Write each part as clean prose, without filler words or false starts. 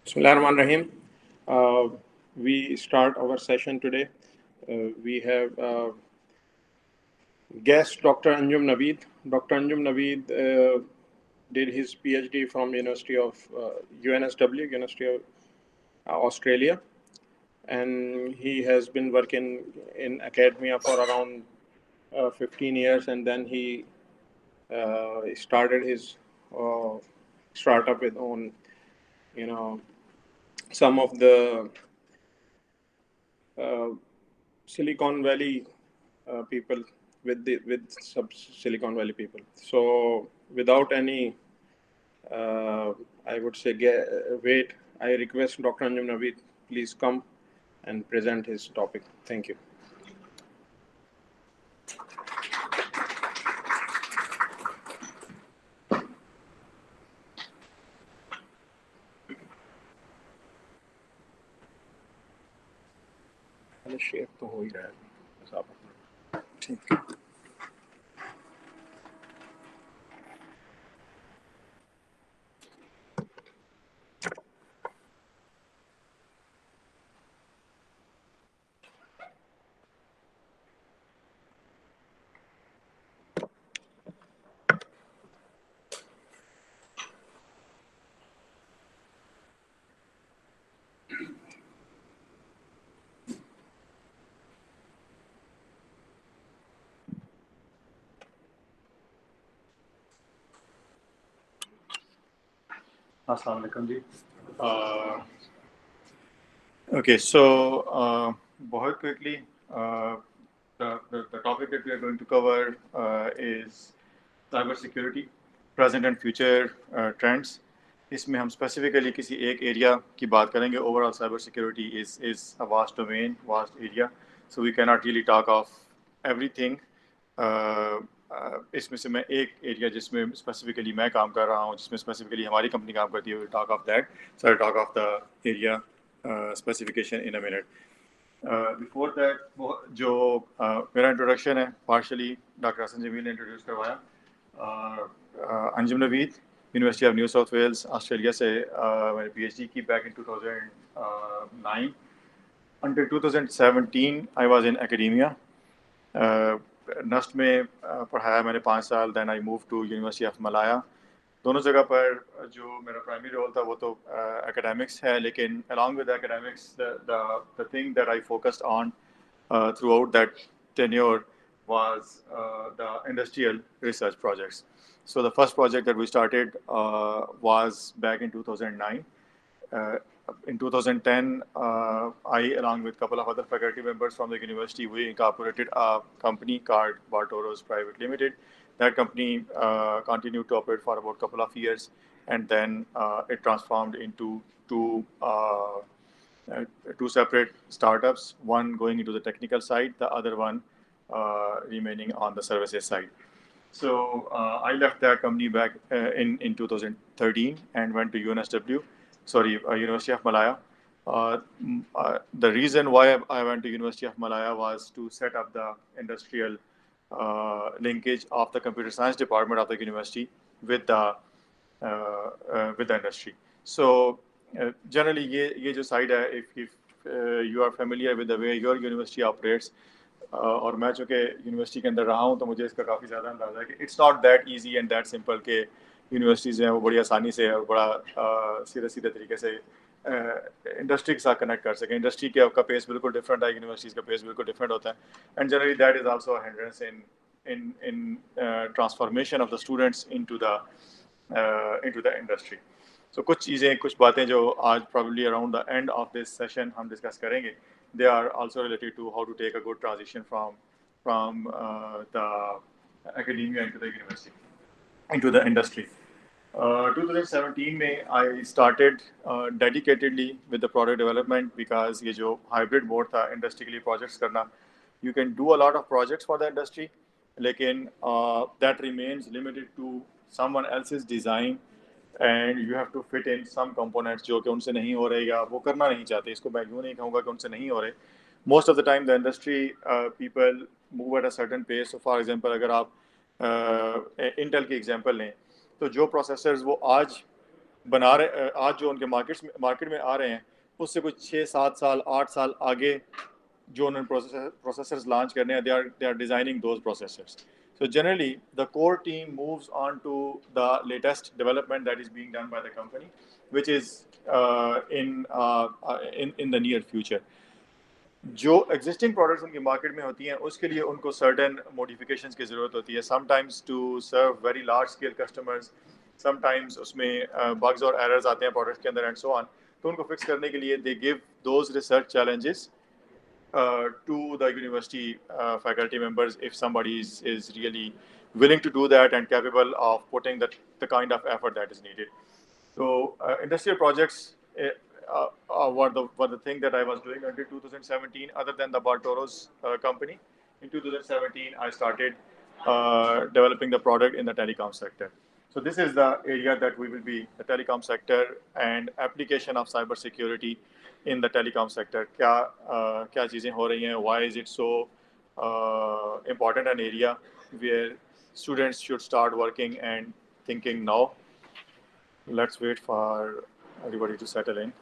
Bismillahirrahmanirrahim. We start our session today. We have guest Dr. Anjum Naveed. Dr. Anjum Naveed did his PhD from University of UNSW, University of Australia, and he has been working in academia for around 15 years, and then he started his uh, startup with on, you know, some of the uh, Silicon Valley people with sub Silicon Valley people. So without any, uh, I would say, wait, I request Dr. Anjum Naveed, please come and present his topic. Thank you. Share तो हो ही रहा है बस आप ठीक है Assalamu alaikum ji. Okay, so बहुत quickly, the topic that we are going to cover is cybersecurity, present and future trends. इसमें हम specifically किसी एक area की बात करेंगे. Overall cybersecurity is a vast domain, vast area, so we cannot really talk of everything. इसमें से मैं एक एरिया जिसमें स्पेसिफिकली मैं काम कर रहा हूँ, जिसमें स्पेसिफिकली हमारी कंपनी काम करती है, talk of that. So I talk of the area specification in a minute. Before that जो मेरा इंट्रोडक्शन है पार्शली डॉक्टर हसन जमील ने इंट्रोड्यूस करवाया. Anjum Naveed, University of New South Wales, Australia से मैंने PhD की back in 2009. Until 2017 I was in academia. NUST में पढ़ाया मैंने 5 साल. Then I move to University of Malaya. दोनों जगह पर जो मेरा प्राइमरी रोल था वो तो एकेडमिक्स है, लेकिन along with academics the thing that I focused on through out that tenure was the industrial research projects. So the first project that we started was back in 2009. In 2010, I, along with a couple of other faculty members from the university, we incorporated a company called Bartoros Private Limited. That company continued to operate for about a couple of years, and then it transformed into two separate startups, one going into the technical side, the other one remaining on the services side. So I left that company back in 2013 and went to University of Malaya. The reason why I went to University of Malaya was to set up the industrial linkage of the computer science department of the university with the industry. So generally ये जो side है, if you are familiar with the way your university operates, और मैं चूँकि university के अंदर रहा हूँ तो मुझे इसका काफ़ी ज़्यादा अंदाज़ा है कि it's not that easy and that simple के यूनिवर्सिटीज़ हैं वो बड़ी आसानी से और बड़ा सीधे तरीके से इंडस्ट्री के साथ कनेक्ट कर सकें. इंडस्ट्री के आपका पेस बिल्कुल डिफरेंट है, यूनिवर्सिटीज़ का पेस बिल्कुल डिफरेंट होता है. And generally that is also a hindrance in transformation of the students into the industry. So कुछ चीज़ें, कुछ बातें जो आज probably around the end of this session हम डिस्कस करेंगे, they are also related to how to take a good transition from the academia into the university, into the industry. 2017 में I started dedicatedly with the product development because ये जो hybrid mode था industry के लिए projects करना, you can do a lot of projects for the industry, लेकिन that remains limited to someone else's design and you have to fit in some components जो कि उनसे नहीं हो रहे या वो करना नहीं चाहते. इसको मैं यूँ नहीं कहूँगा कि उनसे नहीं हो रहे. Most of the time the industry people move at a certain pace. So for example अगर आप Intel की example लें तो जो processors वो आज बना रहे, आज जो उनके मार्केट में आ रहे हैं उससे कुछ 6-7 साल 8 साल आगे जो उन्होंने प्रोसेसर्स लॉन्च करने हैं, they are designing those processors. So generally the core team moves on to the latest development that is being done by the company, which is in the near future. जो existing products उनकी market में होती हैं उसके लिए उनको certain modifications की ज़रूरत होती है, sometimes to serve very large scale customers, sometimes उसमें बग्स और एरर्स आते हैं प्रोडक्ट्स के अंदर एंड सो ऑन. तो उनको फिक्स करने के लिए they give those research challenges to the university faculty members if somebody is really willing to do that and capable of putting the kind of effort that is needed. So industrial projects were the thing that I was doing until 2017. Other than the Bartoro's company, in 2017 I started developing the product in the telecom sector. So this is the area that we will be, the telecom sector and application of cyber security in the telecom sector. क्या चीज़ें हो रही हैं? Why is it so important an area where students should start working and thinking now? Let's wait for everybody to settle in.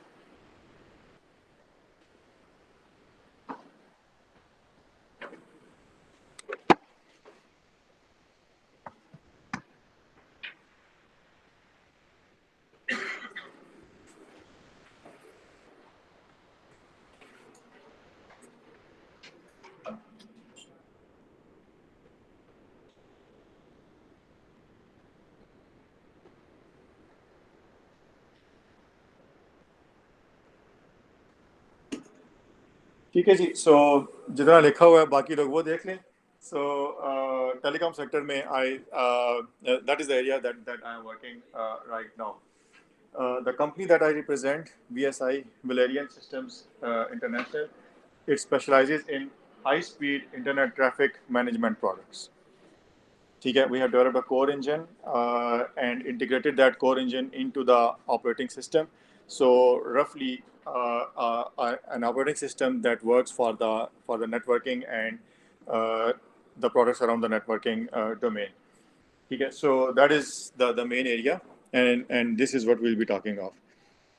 ठीक है जी. सो जितना लिखा हुआ है बाकी लोग वो देख लें. सो टेलीकॉम सेक्टर में that is the area that I am working right now. The company that I represent, VSI, Valerian Systems International, it specializes in high-speed internet traffic management products. ठीक है, we have developed a core engine and integrated that core engine into the operating system. So roughly an operating system that works for the networking and the products around the networking domain. ठीक है, so that is the main area and this is what we'll be talking of.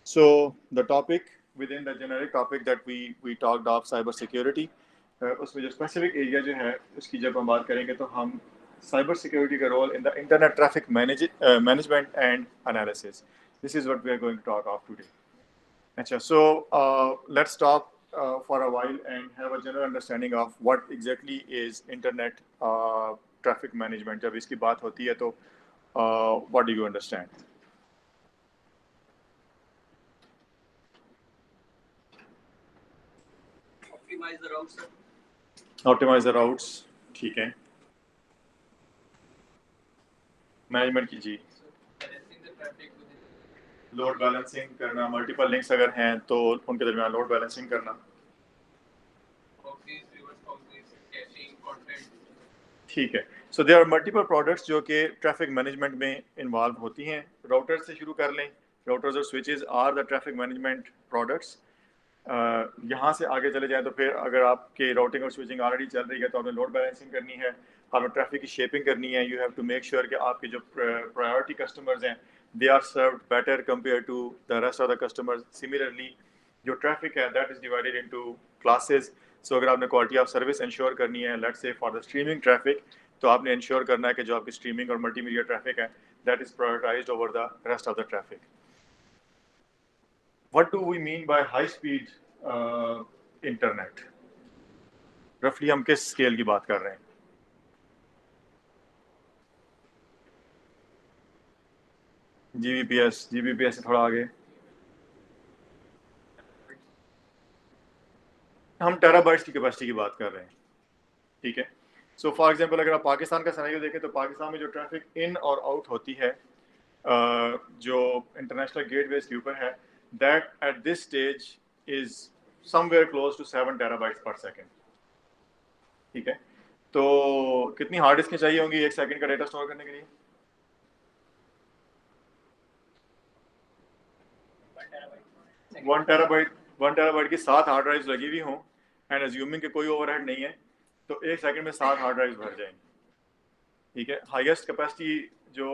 So the topic within the generic topic that we talked of cyber security, उसमें जो specific area जो है उसकी जब हम बात करेंगे तो हम cyber security का role in the internet traffic management and analysis. This is what we are going to talk of today. अच्छा, so let's stop for a while and have a general understanding of what exactly is internet traffic management. जब इसकी बात होती है तो what do you understand? Optimize the routes, sir. Optimize the routes, ठीक है. Management कीजिए. लोड बैलेंसिंग करना, मल्टीपल लिंक्स अगर हैं तो उनके दरमियान लोड बैलेंसिंग करना. ठीक है. So there are multiple products जो कि ट्रैफिक मैनेजमेंट में इन्वॉल्व होती हैं. राउटर से शुरू कर लें. राउटर्स और switches are the traffic management products. यहाँ से आगे चले जाएं तो फिर अगर आपके राउटिंग और स्विचिंग ऑलरेडी चल रही है तो आपने लोड बैलेंसिंग करनी है, आपने ट्रैफिक की शेपिंग करनी है. You have to make sure कि आपके जो प्रायोरिटी कस्टमर्स हैं they are served better compare to the rest of the customers. Similarly जो ट्रैफिक है that is divided into classes. So अगर आपने क्वालिटी ऑफ सर्विस इंश्योर करनी है, let's say for the streaming traffic, तो आपने ensure करना है कि जो आपकी स्ट्रीमिंग और मल्टीमीडिया ट्रैफिक है that is prioritised over the rest of the traffic. What do we mean by high speed internet? रफली हम किस स्केल की बात कर रहे हैं? जीबीपीएस से थोड़ा आगे हम टेराबाइट्स की कैपेसिटी की बात कर रहे हैं. ठीक है. सो फॉर एग्जांपल अगर आप पाकिस्तान का सिनेरियो देखें तो पाकिस्तान में जो ट्रैफिक इन और आउट होती है जो इंटरनेशनल गेटवेज के ऊपर है, that at this stage is somewhere close to 7 terabytes per second. ठीक है. तो कितनी हार्ड डिस्क चाहिए होंगी एक सेकंड का डेटा स्टोर करने के लिए? 1 टेराबाइट की 7 हार्ड ड्राइव्स लगी हुई हों एंड अज्यूमिंग कि कोई ओवरहेड नहीं है तो एक सेकंड में 7 हार्ड ड्राइव्स भर जाएंगी. ठीक है. हाईएस्ट कैपेसिटी जो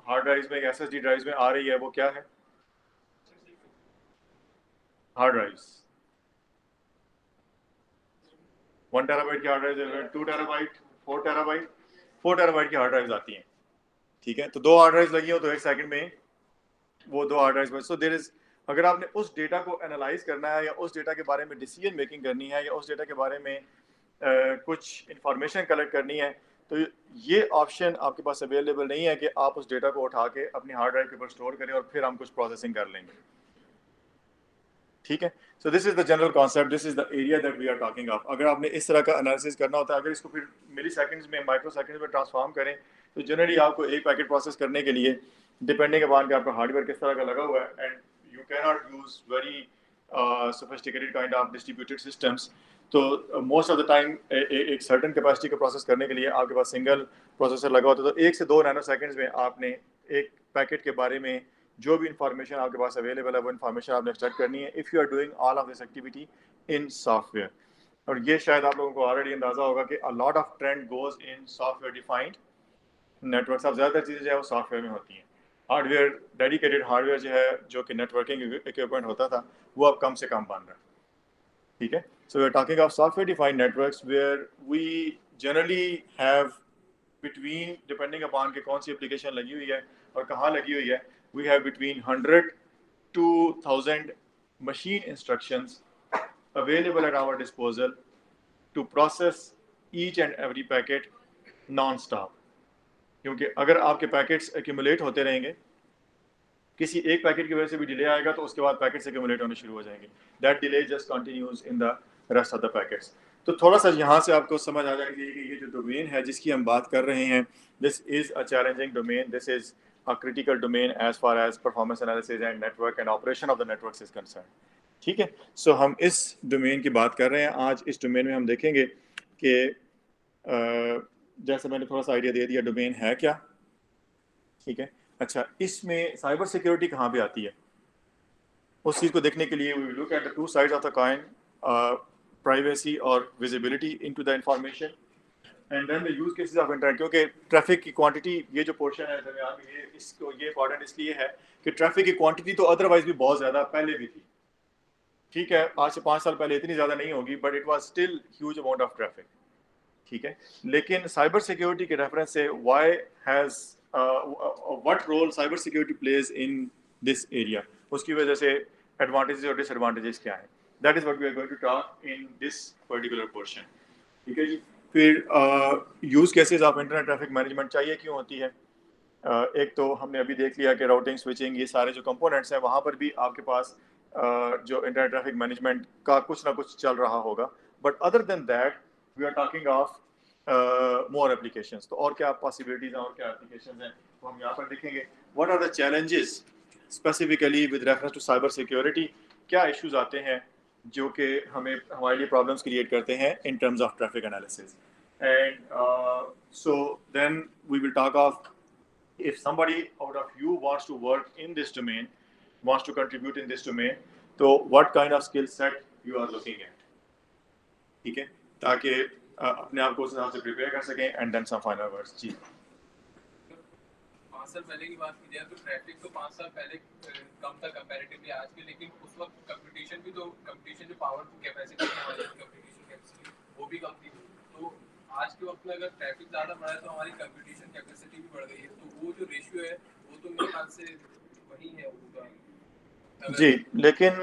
हार्ड ड्राइव में SSD ड्राइव में आ रही है वो क्या है? हार्ड ड्राइव्स 1 टेराबाइट की hard drive, 2 terabyte, 4 terabyte, 4 terabyte की हार्ड ड्राइव्स आती हैं। ठीक है, तो 2 हार्ड ड्राइव्स लगी हो तो 1 सेकंड में वो 2 hard drives. So there is, अगर आपने उस डेटा को एनालाइज करना है या उस डेटा के बारे में डिसीजन मेकिंग करनी है या उस डेटा के बारे में कुछ इंफॉर्मेशन कलेक्ट करनी है, तो ये ऑप्शन आपके पास अवेलेबल नहीं है कि आप उस डेटा को उठा के अपनी हार्ड ड्राइव के ऊपर स्टोर करें और फिर हम कुछ प्रोसेसिंग कर लेंगे। ठीक है, so this is the general concept, this is the area that we are talking of. अगर आपने इस तरह का एनालिसिस करना होता है, अगर इसको फिर मिली सेकेंड्स में, माइक्रो सेकेंड्स में ट्रांसफॉर्म करें, तो जनरली आपको एक पैकेट प्रोसेस करने के लिए डिपेंडिंग अपॉन कि आपका हार्डवेयर किस तरह का लगा हुआ है, and you can not use very sophisticated kind of distributed systems, तो मोस्ट ऑफ द टाइम एक सर्टेन कैपेसिटी को प्रोसेस करने के लिए आपके पास सिंगल प्रोसेसर लगा होता है। तो 1 से 2 नैनो सेकेंड्स में आपने एक पैकेट के बारे में जो भी इंफॉर्मेशन आपके पास अवेलेबल है वो इंफॉर्मेशन आपने एक्सट्रैक्ट करनी है if you are doing all of this activity in software. और ये शायद आप लोगों को ऑलरेडी अंदाजा होगा कि अ lot of trend goes in software defined network. अब ज़्यादातर चीज़ें जो है वो सॉफ्टवेयर में होती हैं। हार्डवेयर, डेडिकेटेड हार्डवेयर जो है, जो कि नेटवर्किंग इक्विपमेंट होता था, वो अब कम से कम बन रहा है। ठीक है, so we are talking of software defined networks where we generally have between, depending upon कि कौन सी एप्लीकेशन लगी हुई है और कहाँ लगी हुई है, we have between 100 to 1000 machine instructions available at our disposal to process each and every packet non-stop। क्योंकि अगर आपके पैकेट्स एक्यूमुलेट होते रहेंगे, किसी एक पैकेट की वजह से भी डिले आएगा तो उसके बाद पैकेट्स एक्यूमुलेट होने शुरू हो जाएंगे। That delay just continues in the rest of the packets. तो थोड़ा सा यहाँ से आपको समझ आ जाएगी कि ये जो डोमेन है जिसकी हम बात कर रहे हैं, this is a challenging domain, this is a critical domain as far as performance analysis and network and operation of the network is concern. ठीक है, सो हम इस डोमेन की बात कर रहे हैं आज। इस डोमेन में हम देखेंगे कि जैसे मैंने थोड़ा सा आइडिया दे दिया डोमेन है क्या। ठीक है, अच्छा, इसमें साइबर सिक्योरिटी कहाँ पे आती है, उस चीज़ को देखने के लिए we look at the two sides of the coin, privacy और visibility into the information and then the use cases of internet. क्योंकि ट्रैफिक की क्वांटिटी, ये जो पोर्शन है दरमियान में, ये इसको ये इंपॉर्टेंट इसलिए है कि ट्रैफिक की क्वांटिटी तो अदरवाइज भी बहुत ज़्यादा पहले भी थी। ठीक है, आज से 5 साल पहले इतनी ज़्यादा नहीं होगी, but it was still huge amount of traffic. ठीक है, लेकिन साइबर सिक्योरिटी के रेफरेंस से why has what role cyber security plays in this area, उसकी वजह से एडवांटेजेस और डिसएडवांटेजेस क्या है, that is what we are going to talk in this particular portion. ठीक है जी, फिर use cases of internet traffic management चाहिए क्यों होती है। एक तो हमने अभी देख लिया कि राउटिंग, स्विचिंग, ये सारे जो कंपोनेंट्स हैं वहाँ पर भी आपके पास जो इंटरनेट ट्रैफिक मैनेजमेंट का कुछ ना कुछ चल रहा होगा, but other than that we are talking of more applications. तो और क्या पॉसिबिलिटीज हैं और क्या एप्लीकेशंस हैं वो हम यहाँ पर देखेंगे। What are the challenges specifically with reference to cyber security, क्या इश्यूज आते हैं जो कि हमें हमारे लिए प्रॉब्लम्स क्रिएट करते हैं in terms of traffic analysis. And so then we will talk of if somebody out of you wants to work in this domain, wants to contribute in this domain, so what kind of skill set you are looking at। ठीक है, ताकि अपने आप को उस हिसाब से prepare कर सकें and then some final words. जी, 5 साल पहले की बात की जाए तो ट्रैफिक तो 5 साल पहले कम था कंपैरेटिवली आज के, लेकिन उस वक्त कंपटीशन भी, तो कंपटीशन जो पावर कैपेसिटी है हमारी कंपटीशन कैपेसिटी वो भी कम थी। तो आज के वक्त में अगर ट्रैफिक ज़्यादा बढ़ा है तो हमारी कंपटीशन कैपेसिटी भी बढ़ गई है, तो वो जो रेशियो है वो तो मेरे ख्याल से वही है होगा। जी, लेकिन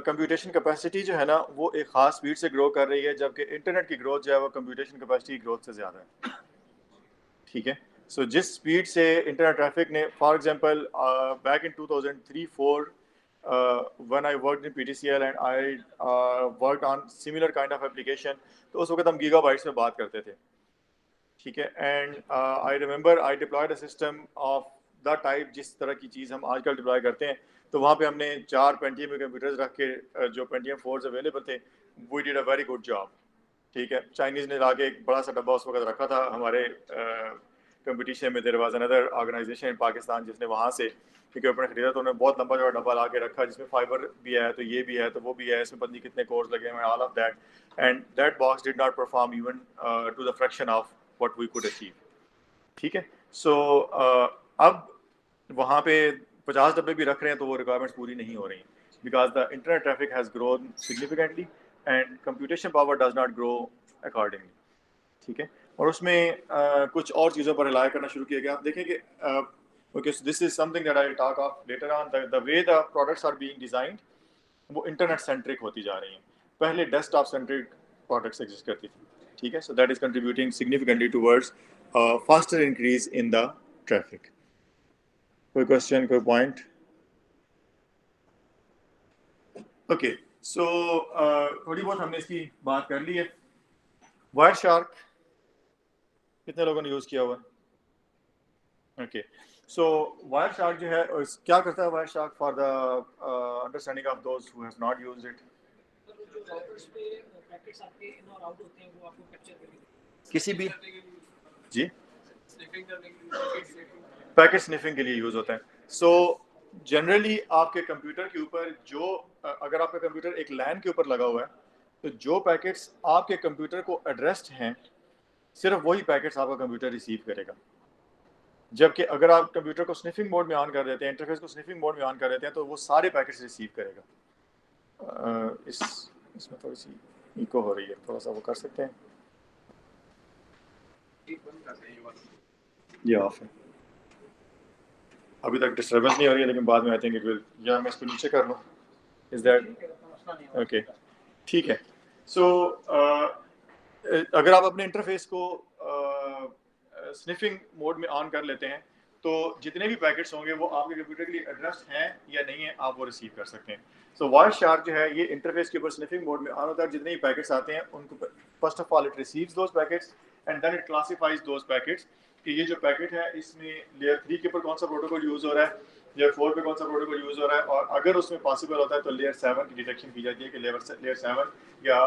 कंप्यूटेशन कैपेसिटी जो है ना वो एक ख़ास स्पीड से ग्रो कर रही है, जबकि इंटरनेट की ग्रोथ जो है वो कंप्यूटेशन कैपेसिटी ग्रोथ से ज़्यादा है। ठीक है, सो जिस स्पीड से इंटरनेट ट्रैफिक ने, for example back in 2003-4 when I worked in PTCL and I worked on similar kind of application, तो उस वक्त हम गीगाबाइट्स में बात करते थे। ठीक है, and I remember I deployed a system of the type जिस तरह की चीज़ हम आजकल डिप्लॉय करते हैं, तो वहाँ पे हमने 4 पेंटियम के कंप्यूटर्स रख के जो पेंटियम 4s अवेलेबल थे, we did a very good job. ठीक है, चाइनीज़ ने लाके एक बड़ा सा डब्बा उस वक्त रखा था हमारे कंपटीशन में। देयर वाज अनदर ऑर्गेनाइजेशन इन पाकिस्तान जिसने वहाँ से इक्विपमेंट खरीदा, तो उन्होंने बहुत लंबा जो डब्बा ला के रखा जिसमें फाइबर भी है, तो ये भी है, तो वो भी है, इसमें पता नहीं कितने कोर्स लगे हैं, all of that, and that box did not perform even to the fraction of what we could achieve. ठीक है, सो अब वहाँ पे 50 डब्बे भी रख रहे हैं तो वो रिक्वायरमेंट्स पूरी नहीं हो रही because the internet traffic has grown significantly and computation power does not grow accordingly, ठीक है। और उसमें कुछ और चीज़ों पर रिलाय करना शुरू किया गया। आप देखें कि okay, this is something that I will talk of later on, the way the products are being designed वो इंटरनेट सेंट्रिक होती जा रही हैं। पहले डेस्कटॉप सेंट्रिक प्रोडक्ट्स एग्जिस्ट करती थी, ठीक है। So that is contributing significantly towards faster increase in the traffic. कोई क्वेश्चन, कोई पॉइंट? ओके, सो थोड़ी बहुत हमने इसकी बात कर ली है। वायर शार्क कितने लोगों ने यूज किया हुआ? ओके, सो वायर शार्क जो है क्या करता है Wireshark for the understanding of दोस्त who have not used it? किसी भी जी पैकेट स्निफिंग के लिए यूज होता है। सो जनरली आपके कंप्यूटर के ऊपर जो अगर आपका कंप्यूटर एक लैन के ऊपर लगा हुआ है तो जो पैकेट्स आपके कंप्यूटर को एड्रेस्ड हैं सिर्फ वही पैकेट्स आपका कंप्यूटर रिसीव करेगा। जबकि अगर आप कंप्यूटर को स्निफिंग मोड में ऑन कर देते हैं, इंटरफेस को स्निफिंग मोड में ऑन कर देते हैं तो वो सारे पैकेट्स रिसीव करेगा। इसमें थोड़ी सी इको हो रही है, थोड़ा सा वो कर सकते हैं, ये ऑफ है। अभी तक डिस्टर्बेंस नहीं हो रही है लेकिन बाद में आई थिंक इट विल, या मैं इसको नीचे कर लूँ? Is that okay? ठीक है। सो अगर आप अपने इंटरफेस को स्निफिंग मोड में ऑन कर लेते हैं तो जितने भी पैकेट्स होंगे वो आपके कंप्यूटर के लिए एड्रेस्ड हैं या नहीं है आप वो रिसीव कर सकते हैं। सो वायर शार्क जो है ये इंटरफेस के ऊपर स्निफिंग मोड में ऑन होता है। जितने भी पैकेट्स आते हैं उनको first of all it receives those packets and then it classifies those packets कि ये जो पैकेट है इसमें लेयर 3 के ऊपर कौन सा प्रोटोकॉल यूज हो रहा है, लेयर 4 पे कौन सा प्रोटोकॉल यूज हो रहा है, और अगर उसमें पॉसिबल होता है तो लेयर 7 की डिटेक्शन की जाती है कि लेयर 7 या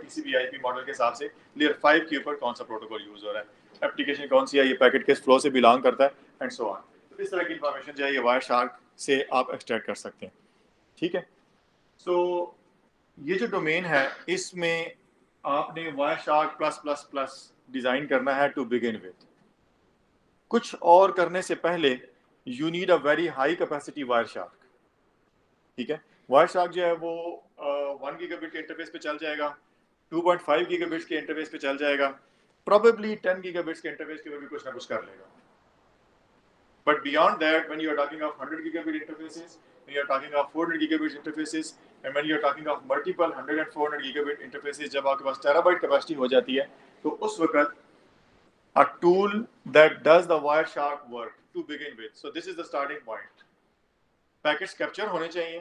TCP/IP मॉडल के हिसाब से लेयर 5 के ऊपर कौन सा प्रोटोकॉल यूज हो रहा है, एप्लीकेशन कौन सी है, ये पैकेट किस फ्लो से बिलोंग करता है एंड सो ऑन। तो इस तरह की इंफॉर्मेशन जो है ये वायर शार्क से आप एक्सट्रैक्ट कर सकते हैं, ठीक है। सो ये जो डोमेन है इसमें आपने wire shark plus plus plus design करना है टू बिगिन विद। कुछ और करने से पहले you need a very high capacity wire shark, ठीक है। वायर शार्क जो है वो 1 गीगाबिट के इंटरफेस पे चल जाएगा, 2.5 गीगाबिट्स के इंटरफेस पे चल जाएगा, probably 10 gigabits के इंटरफेस के ऊपर भी कुछ ना कुछ कर लेगा। But beyond that, when you are talking of 100 gigabit interfaces, when you are talking of 400 gigabit interfaces, and when you are talking of multiple 100 and 400 gigabit interfaces, जब आपके पास टेराबाइट कैपेसिटी हो जाती है तो उस वक्त a tool that does the Wireshark work to begin with. So this is the starting point. Packets capture होने चाहिए,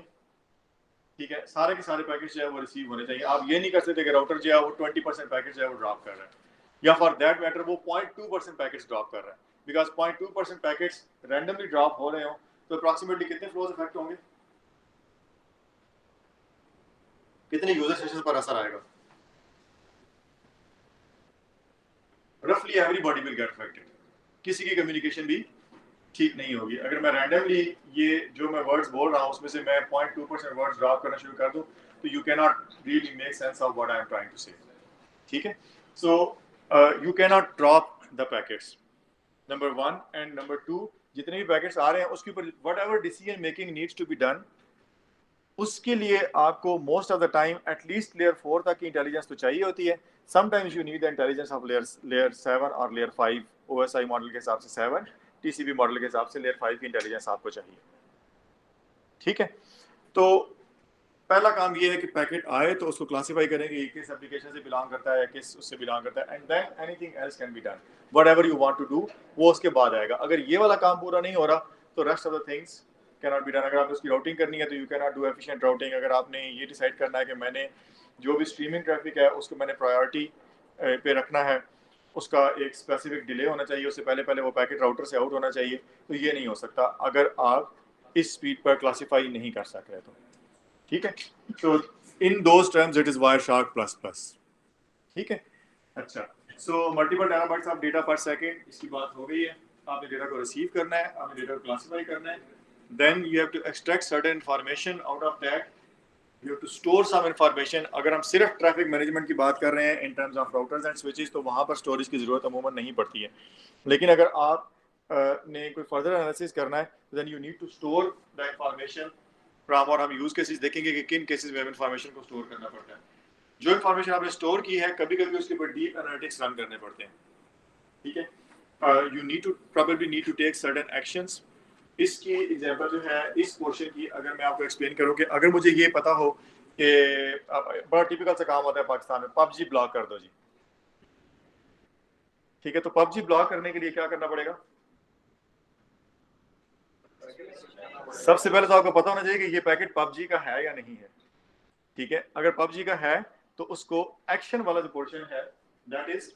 ठीक है, सारे के सारे पैकेट्स जो है वो रिसीव होने चाहिए। आप ये नहीं कर सकते कि राउटर जो है वो 20% पैकेट्स जो है वो ड्रॉप कर रहा है या फॉर दैट मैटर वो 0.2% पैकेट्स ड्रॉप कर रहा है, बिकॉज 0.2% पैकेट्स रैंडमली ड्रॉप हो रहे हो तो अप्रॉक्सीमेटली कितने फ्लोज इफेक्ट होंगे, कितने यूजर सेशंस पर असर आएगा? रफली एवरीबॉडी विल गेट अफेक्टेड, किसी की कम्युनिकेशन भी ठीक नहीं होगी। अगर मैं रैंडमली ये जो मैं वर्ड्स बोल रहा हूँ उसमें से मैं 0.2% वर्ड्स ड्रॉप करना शुरू कर दूँ तो you can not really make sense of what I am trying to say, ठीक है। So you can not drop the packets, number 1 and number 2 जितने भी पैकेट्स आ रहे हैं उसके ऊपर whatever decision making needs to be done उसके लिए आपको most of the time at least layer 4 तक की इंटेलिजेंस तो चाहिए होती है। Sometimes you need the intelligence of layer 7 और लेयर 5, OSI मॉडल के हिसाब से 7, TCP मॉडल के हिसाब से लेयर 5 की इंटेलिजेंस आपको चाहिए, ठीक है। तो पहला काम ये है कि पैकेट आए तो उसको क्लासीफाई करें कि किस एप्लीकेशन से बिलोंग करता है, किस उससे बिलोंग करता है, and then anything else can be done, whatever you want to do वो उसके बाद आएगा। अगर ये वाला काम पूरा नहीं हो रहा तो rest of the things can not be done. अगर आपने उसकी राउटिंग करनी है तो you can not do efficient routing. अगर आपने ये डिसाइड करना है कि मैंने जो भी स्ट्रीमिंग ट्रैफिक है उसको मैंने प्रायोरिटी पे रखना है, उसका एक स्पेसिफिक डिले होना चाहिए, उससे पहले पहले वो पैकेट राउटर से आउट होना चाहिए, तो ये नहीं हो सकता अगर आप इस स्पीड पर क्लासीफाई नहीं कर सक रहे तो, ठीक है। तो in those terms it is Wireshark plus plus, ठीक है। अच्छा, so multiple terabytes of data पर सेकंड, इसकी बात हो गई है। आपने डेटा को रिसीव करना है, आपने डेटा को क्लासीफाई करना है, then you have to extract certain information out of that, you have to store some information. अगर हम सिर्फ ट्रैफिक मैनेजमेंट की बात कर रहे हैं in terms of routers and switches तो वहाँ पर स्टोरेज की ज़रूरत अमूमन नहीं पड़ती है, लेकिन अगर आप ने कोई फर्दर एनालिसिस करना है, then you need to store the information from, और हम यूज केसेस देखेंगे कि किन केसेस में हमें इंफॉर्मेशन को स्टोर करना पड़ता है। जो इंफॉर्मेशन आपने स्टोर की है, कभी कभी उसके ऊपर डीप एनालिटिक्स रन करने पड़ते हैं, ठीक है। You need to probably need to take certain actions। इसकी एग्जांपल जो है इस पोर्शन की, अगर मैं आपको एक्सप्लेन करूं कि अगर मुझे ये पता हो कि बड़ा टिपिकल सा काम होता है पाकिस्तान में, पबजी ब्लॉक कर दो जी, ठीक है। तो पबजी ब्लॉक करने के लिए क्या करना पड़ेगा? सबसे पहले तो आपको पता होना चाहिए कि ये पैकेट पबजी का है या नहीं है, ठीक है। अगर पबजी का है तो उसको एक्शन वाला जो पोर्शन है, दैट इज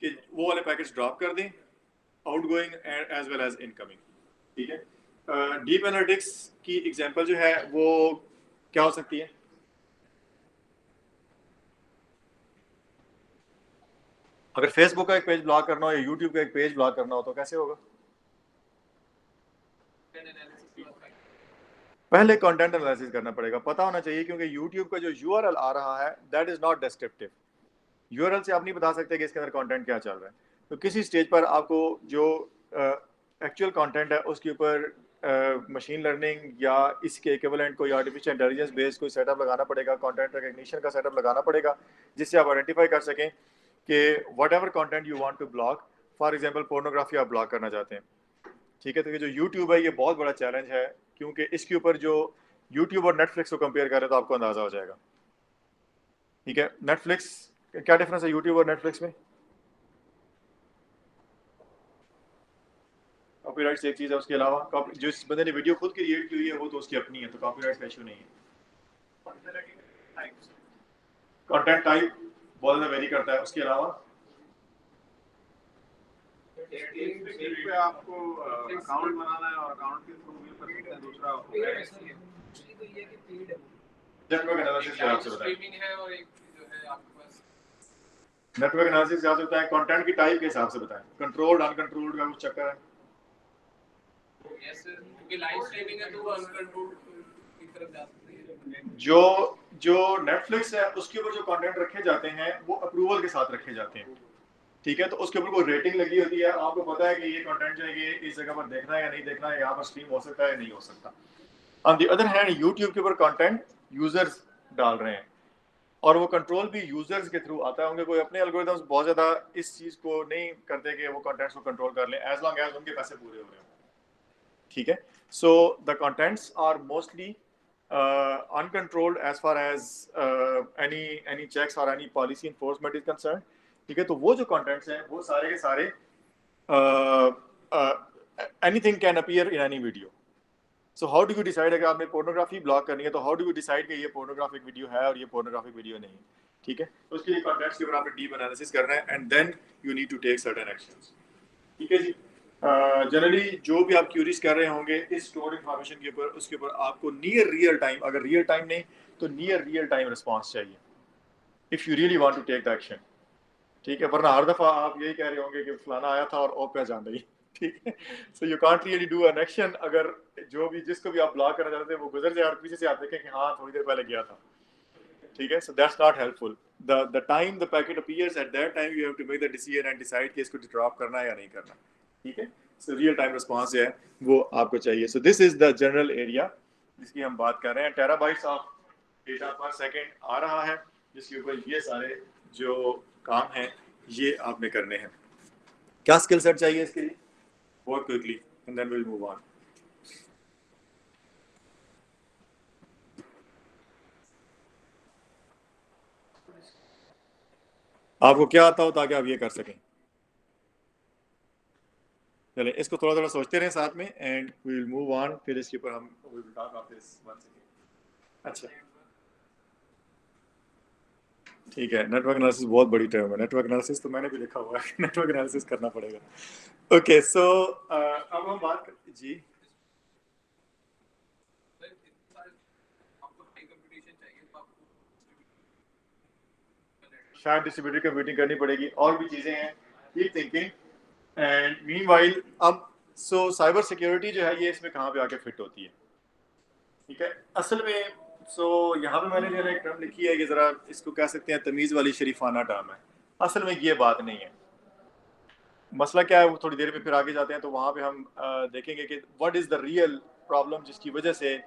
कि वो वाले पैकेट्स ड्रॉप कर दें, outgoing as well as incoming, ठीक है। डीप एनालिटिक्स की एग्जांपल जो है वो क्या हो सकती है? अगर फेसबुक का एक पेज ब्लॉक करना हो या यूट्यूब का एक पेज ब्लॉक करना हो तो कैसे होगा? पहले कंटेंट एनालिसिस करना पड़ेगा, पता होना चाहिए, क्योंकि यूट्यूब का जो यूआरएल आ रहा है that is not descriptive. URL से आप नहीं बता सकते कि इसके अंदर कंटेंट क्या चल रहा है। तो किसी स्टेज पर आपको जो एक्चुअल कंटेंट है उसके ऊपर मशीन लर्निंग या इसके इक्विवेलेंट कोई आर्टिफिशियल इंटेलिजेंस बेस्ड कोई सेटअप लगाना पड़ेगा, कंटेंट रिकग्निशन का सेटअप लगाना पड़ेगा, जिससे आप आइडेंटिफाई कर सकें कि whatever content you want to block, for example pornography आप ब्लॉक करना चाहते हैं, ठीक है। तो ये जो यूट्यूब है ये बहुत बड़ा चैलेंज है, क्योंकि इसके ऊपर जो यूट्यूब और नेटफ्लिक्स को कंपेयर करें तो आपको अंदाजा हो जाएगा, ठीक है। नेटफ्लिक्स, क्या डिफरेंस है यूट्यूब और नेटफ्लिक्स में? कॉपीराइट्स एक चीज़ है, उसके अलावा जिस बंदे ने वीडियो खुद क्रिएट की हुई है वो तो उसकी अपनी है, तो कॉपीराइट्स का इशू नहीं है। कंटेंट टाइप बहुत ज़्यादा वेरी करता है, उसके अलावा एक पे आपको अकाउंट बनाना है और अकाउंट के थ्रू भी कर सकते हैं, दूसरा नेटवर्क एनालिसिस क्या आपसे बताएं? स्ट्रीमिंग है और एक जो है आपके पास नेटवर्क एनालिसिस क्या होता है? कंटेंट की टाइप के हिसाब से बताएं, कंट्रोल्ड अनकंट्रोल्ड का कुछ चक्कर है? यस, क्योंकि लाइव स्ट्रीमिंग है तो वो अनकंट्रोल्ड की तरफ जा सकती है। जो नेटफ्लिक्स है उसके ऊपर जो कंटेंट रखे जाते हैं वो अप्रूवल के साथ रखे जाते हैं, ठीक है। तो उसके ऊपर कोई रेटिंग लगी होती है, आपको पता है कि ये कंटेंट जो है ये इस जगह पर देखना है या नहीं देखना है, यहाँ पर स्ट्रीम हो सकता है या नहीं हो सकता। On the other hand YouTube के ऊपर कंटेंट यूजर्स डाल रहे हैं और वो कंट्रोल भी यूजर्स के थ्रू आता है, उनके कोई अपने एल्गोरिथम्स बहुत ज़्यादा इस चीज़ को नहीं करते कि वो कंटेंट्स को कंट्रोल कर लें, एज लॉन्ग एज उनके पैसे पूरे हो रहे हो, ठीक है। So the contents are mostly uncontrolled as far as any checks or any policy enforcement is concerned, ठीक है। तो वो जो contents हैं वो सारे के सारे anything can appear in any video. So how do you decide अगर आपने pornography block करनी है तो how do you decide कि ये pornographic video है और ये pornographic video नहीं, ठीक है। तो उसके लिए contents के ऊपर आपने deep analysis करना है and then you need to take certain actions, ठीक है जी। जनरली जो भी आप क्यूरीज कर रहे होंगे इस स्टोर इंफॉर्मेशन के ऊपर, उसके ऊपर आपको नियर रियल टाइम, अगर रियल टाइम नहीं तो नियर रियल टाइम रिस्पांस चाहिए if you really want to take the action, ठीक है। वरना हर दफ़ा आप यही कह रहे होंगे कि फलाना आया था और ओप पे जान रही, ठीक है। So you can't really do an action अगर जो भी जिसको भी आप ब्लॉक करना चाहते हैं वो गुजर जाए और पीछे से आप देखें कि हाँ थोड़ी देर पहले गया था, ठीक है। So that's not helpful. The time the packet appears at that time you have to make the decision and decide कि इसको ड्रॉप करना है या नहीं करना, ठीक है। सो रियल टाइम रिस्पांस है वो आपको चाहिए। सो this is the general area जिसकी हम बात कर रहे हैं। टेराबाइट्स ऑफ डेटा पर सेकंड आ रहा है जिसके ऊपर ये सारे जो काम हैं ये आपने करने हैं। क्या स्किल सेट चाहिए इसके लिए? बहुत quickly and then we will move on. आपको क्या आता हो ताकि आप ये कर सकें? चलें इसको थोड़ा थोड़ा सोचते रहें साथ में and we will move on. फिर इसके ऊपर हम we will talk of this once again. अच्छा ठीक है। नेटवर्क एनालिसिस बहुत बड़ी टर्म है। नेटवर्क एनालिसिस तो मैंने भी लिखा हुआ है, नेटवर्क एनालिसिस करना पड़ेगा। ओके सो अब हम बात करते जी। शायद डिस्ट्रीब्यूटेड कंप्यूटिंग करनी पड़ेगी और भी चीज़ें हैं। कीप थिंकिंग एंड मीनवाइल अब सो साइबर सिक्योरिटी जो है ये इसमें कहाँ पे आके फिट होती है, ठीक है। असल में यहाँ पे मैंने जो एक टर्म लिखी है ये ज़रा इसको कह सकते हैं तमीज़ वाली शरीफाना टर्म है। असल में ये बात नहीं है। मसला क्या है वो थोड़ी देर में फिर आगे जाते हैं, तो वहाँ पे हम देखेंगे कि what is the real problem जिसकी वजह से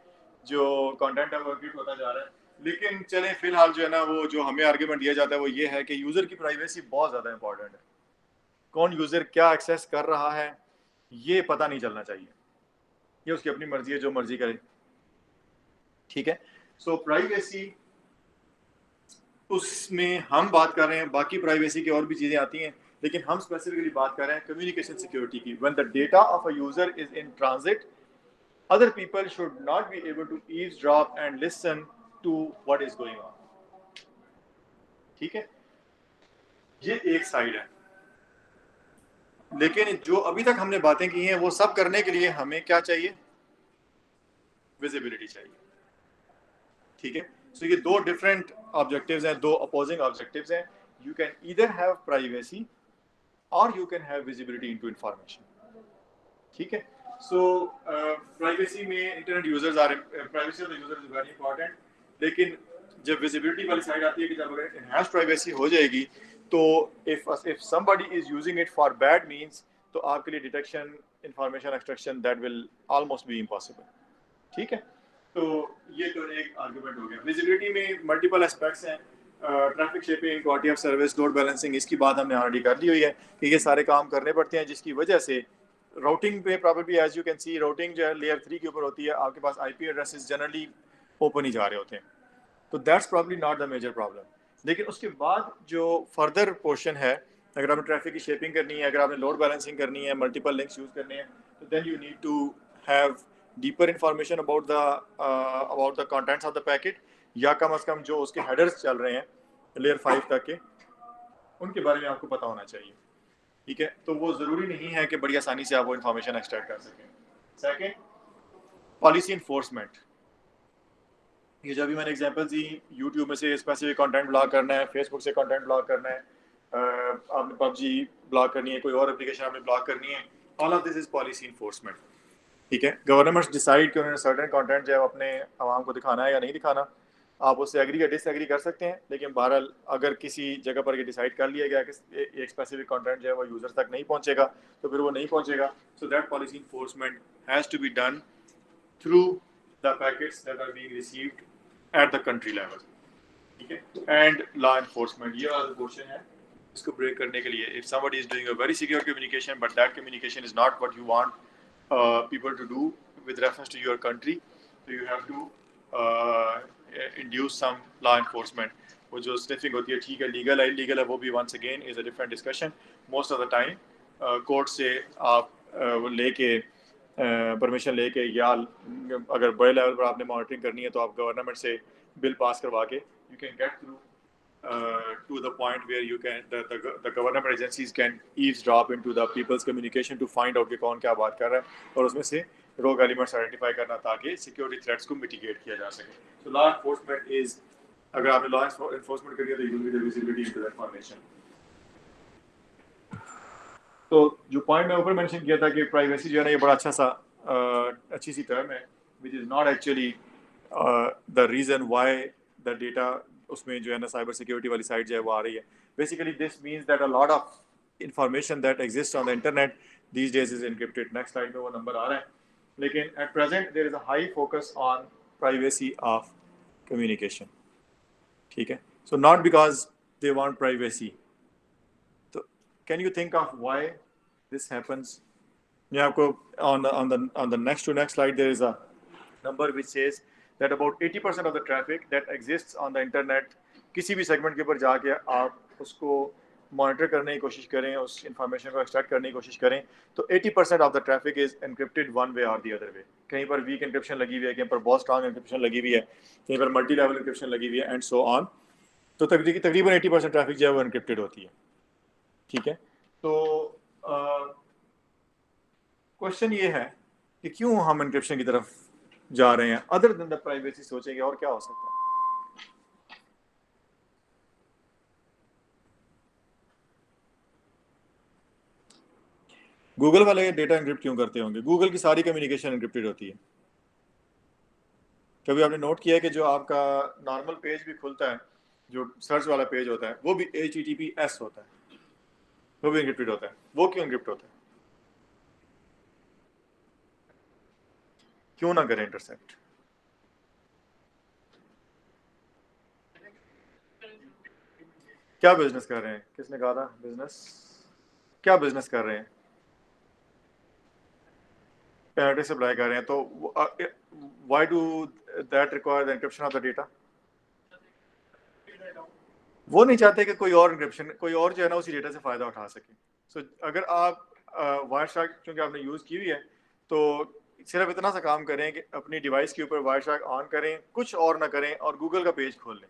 जो कंटेंट है वो एग्रीड होता जा रहा है। लेकिन चलें, फिलहाल जो है ना, वो जो हमें आर्ग्यूमेंट दिया जाता है वो ये है कि यूज़र की प्राइवेसी बहुत ज़्यादा इंपॉर्टेंट है। कौन यूज़र क्या एक्सेस कर रहा है ये पता नहीं चलना चाहिए, ये उसकी अपनी मर्जी है, जो मर्जी करे, ठीक है। सो प्राइवेसी उसमें हम बात कर रहे हैं, बाकी प्राइवेसी की और भी चीज़ें आती हैं, लेकिन हम स्पेसिफिकली बात कर रहे हैं कम्युनिकेशन सिक्योरिटी की। When the data of a user is in transit, other people should not be able to eavesdrop and listen to what is going on, ठीक है। ये एक साइड है, लेकिन जो अभी तक हमने बातें की हैं वो सब करने के लिए हमें क्या चाहिए? विजिबिलिटी चाहिए, ठीक है। सो ये दो डिफरेंट ऑब्जेक्टिव्स हैं, दो अपोजिंग ऑब्जेक्टिव्स हैं। You can either have privacy और you can have visibility into information, ठीक है। सो प्राइवेसी में internet users are, privacy of the user is very important, लेकिन जब विजिबिलिटी वाली साइड आती है कि जब अगर एनहांस प्राइवेसी हो जाएगी तो if somebody is using it for bad means, तो आपके लिए detection, information extraction, that will almost B impossible, ठीक है। तो ये तो एक आर्गुमेंट हो गया। विजिबिलिटी में मल्टीपल एस्पेक्ट्स हैं, traffic shaping, quality of service, load balancing, इसकी बात हमने ऑलरेडी कर ली हुई है कि ये सारे काम करने पड़ते हैं, जिसकी वजह से राउटिंग पे problem, as you can see, routing जो है लेयर 3 के ऊपर होती है, आपके पास आईपी एड्रेसेस जनरली ओपन ही जा रहे होते हैं, तो that's probably not the major problem. लेकिन उसके बाद जो फर्दर पोर्शन है, अगर आपने ट्रैफिक की शेपिंग करनी है, अगर आपने लोड बैलेंसिंग करनी है, मल्टीपल लिंक्स यूज़ करने हैं, तो then you need to have deeper information about the contents of the packet, या कम अज़ कम जो उसके हेडर्स चल रहे हैं लेयर 5 तक के, उनके बारे में आपको पता होना चाहिए, ठीक है। तो वो ज़रूरी नहीं है कि बड़ी आसानी से आप वो इन्फॉर्मेशन एक्सट्रैक्ट कर सकें। Second, policy enforcement. ये जो अभी मैंने एग्जांपल दी, यूट्यूब में से स्पेसिफिक कंटेंट ब्लॉक करना है, फेसबुक से कंटेंट ब्लॉक करना है, आपने पबजी ब्लॉक करनी है, कोई और एप्लीकेशन आपने ब्लॉक करनी है, all of this is policy enforcement, ठीक है। गवर्नमेंट्स डिसाइड कि उन्होंने सर्टेन कंटेंट जो है अपने आवाम को दिखाना है या नहीं दिखाना, आप उससे एग्री या डिसएग्री कर सकते हैं, लेकिन बहरहाल अगर किसी जगह पर ये डिसाइड कर लिया गया कि एक स्पेसिफिक कंटेंट जो है वो यूजर तक नहीं पहुंचेगा, तो फिर वो नहीं पहुंचेगा। So that policy enforcement has to be done through the packets that are being received at the country level, ठीक है। एंड लॉ एनफोर्समेंट, ये वाला पोर्शन है, इसको ब्रेक करने के लिए, if somebody is doing a very secure communication but that communication is not what you want people to do with reference to your country, so you have to induce some law enforcement. वो जो sniffing होती है, ठीक है, legal है illegal है, वो भी once again is a different discussion. Most of the time court से आप वो लेके परमिशन लेके, या अगर बड़े लेवल पर आपने मॉनिटरिंग करनी है तो आप गवर्नमेंट से बिल पास करवा के you can get through to the point where you can the government agencies can eavesdrop into the people's communication to find out कि कौन क्या बात कर रहा है, और उसमें से रोग एलिमेंट्स आइडेंटिफाई करना ताकि सिक्योरिटी थ्रेट्स को मिटिगेट किया जा सके। सो लॉ एनफोर्समेंट इज, अगर आपने लॉ एनफोर्समेंट करी है तो you will the visibility into that information. तो जो पॉइंट मैं ऊपर मेंशन किया था कि प्राइवेसी जो है ना, ये बड़ा अच्छा सा अच्छी सी टर्म है, which is not actually the reason why the data उसमें जो है ना साइबर सिक्योरिटी वाली साइड जो है वो आ रही है। Basically this means that a lot of information that exist on the internet these days is encrypted. Next slide में वो नंबर आ रहा है, लेकिन at present there is a high focus on privacy of communication, ठीक है। So not because they want privacy, तो can you think of why this happens? मैं आपको on the next to next slide there is a number which says that about 80% of the traffic that exists on the internet, किसी भी segment के ऊपर जाके आप उसको मॉनिटर करने की कोशिश करें, उस इंफॉर्मेशन को एक्सट्रैक्ट करने की कोशिश करें, तो 80% of the traffic is encrypted one way और दी अदर वे। कहीं पर वीक एनक्रिप्शन लगी हुई है, कहीं पर बहुत स्ट्रॉन्ग एनक्रिप्शन लगी हुई है, कहीं पर मल्टी लेवल एनक्रिप्शन लगी हुई है, एंड सो ऑन। तो तकरीबन 80% ट्रैफिक जो है वो एनक्रिप्टेड होती है, ठीक है। तो क्वेश्चन ये है कि क्यों हम एनक्रिप्शन की तरफ जा रहे हैं, अदर देन द प्राइवेसी सोचेंगे और क्या हो सकता है। गूगल वाले डेटा एनक्रिप्ट क्यों करते होंगे? गूगल की सारी कम्युनिकेशन एनक्रिप्टेड होती है। कभी आपने नोट किया है कि जो आपका नॉर्मल पेज भी खुलता है, जो सर्च वाला पेज होता है, वो भी HTTPS होता है, वो भी एनक्रिप्टेड होता है। वो क्यों एनक्रिप्ट होता है? क्यों ना करें इंटरसेप्ट? क्या बिजनेस कर रहे हैं? किसने कहा था बिजनेस? क्या बिजनेस कर रहे हैं? पेनल्टी सप्लाई कर रहे हैं, तो why do that require the encryption of the data? वो नहीं चाहते कि कोई और एनक्रिप्शन, कोई और जो है ना उसी डेटा से फ़ायदा उठा सके। सो अगर आप वायरशार्क चूँकि आपने यूज़ की हुई है, तो सिर्फ इतना सा काम करें कि अपनी डिवाइस के ऊपर वायरशार्क ऑन करें, कुछ और ना करें, और गूगल का पेज खोल लें।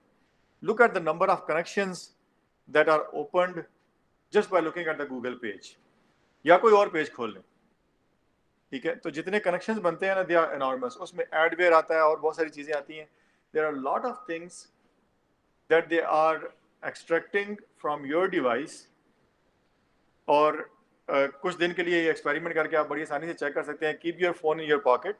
Look at the number of connections that are opened just by looking at the Google page, या कोई और पेज खोल लें, ठीक है? तो जितने कनेक्शंस बनते हैं ना, दे आर एनॉर्मस। उसमें एडवेयर आता है और बहुत सारी चीज़ें आती हैं। There are lot of things that they are extracting from your device, और कुछ दिन के लिए ये एक्सपेरिमेंट करके आप बड़ी आसानी से चेक कर सकते हैं। Keep your phone in your pocket,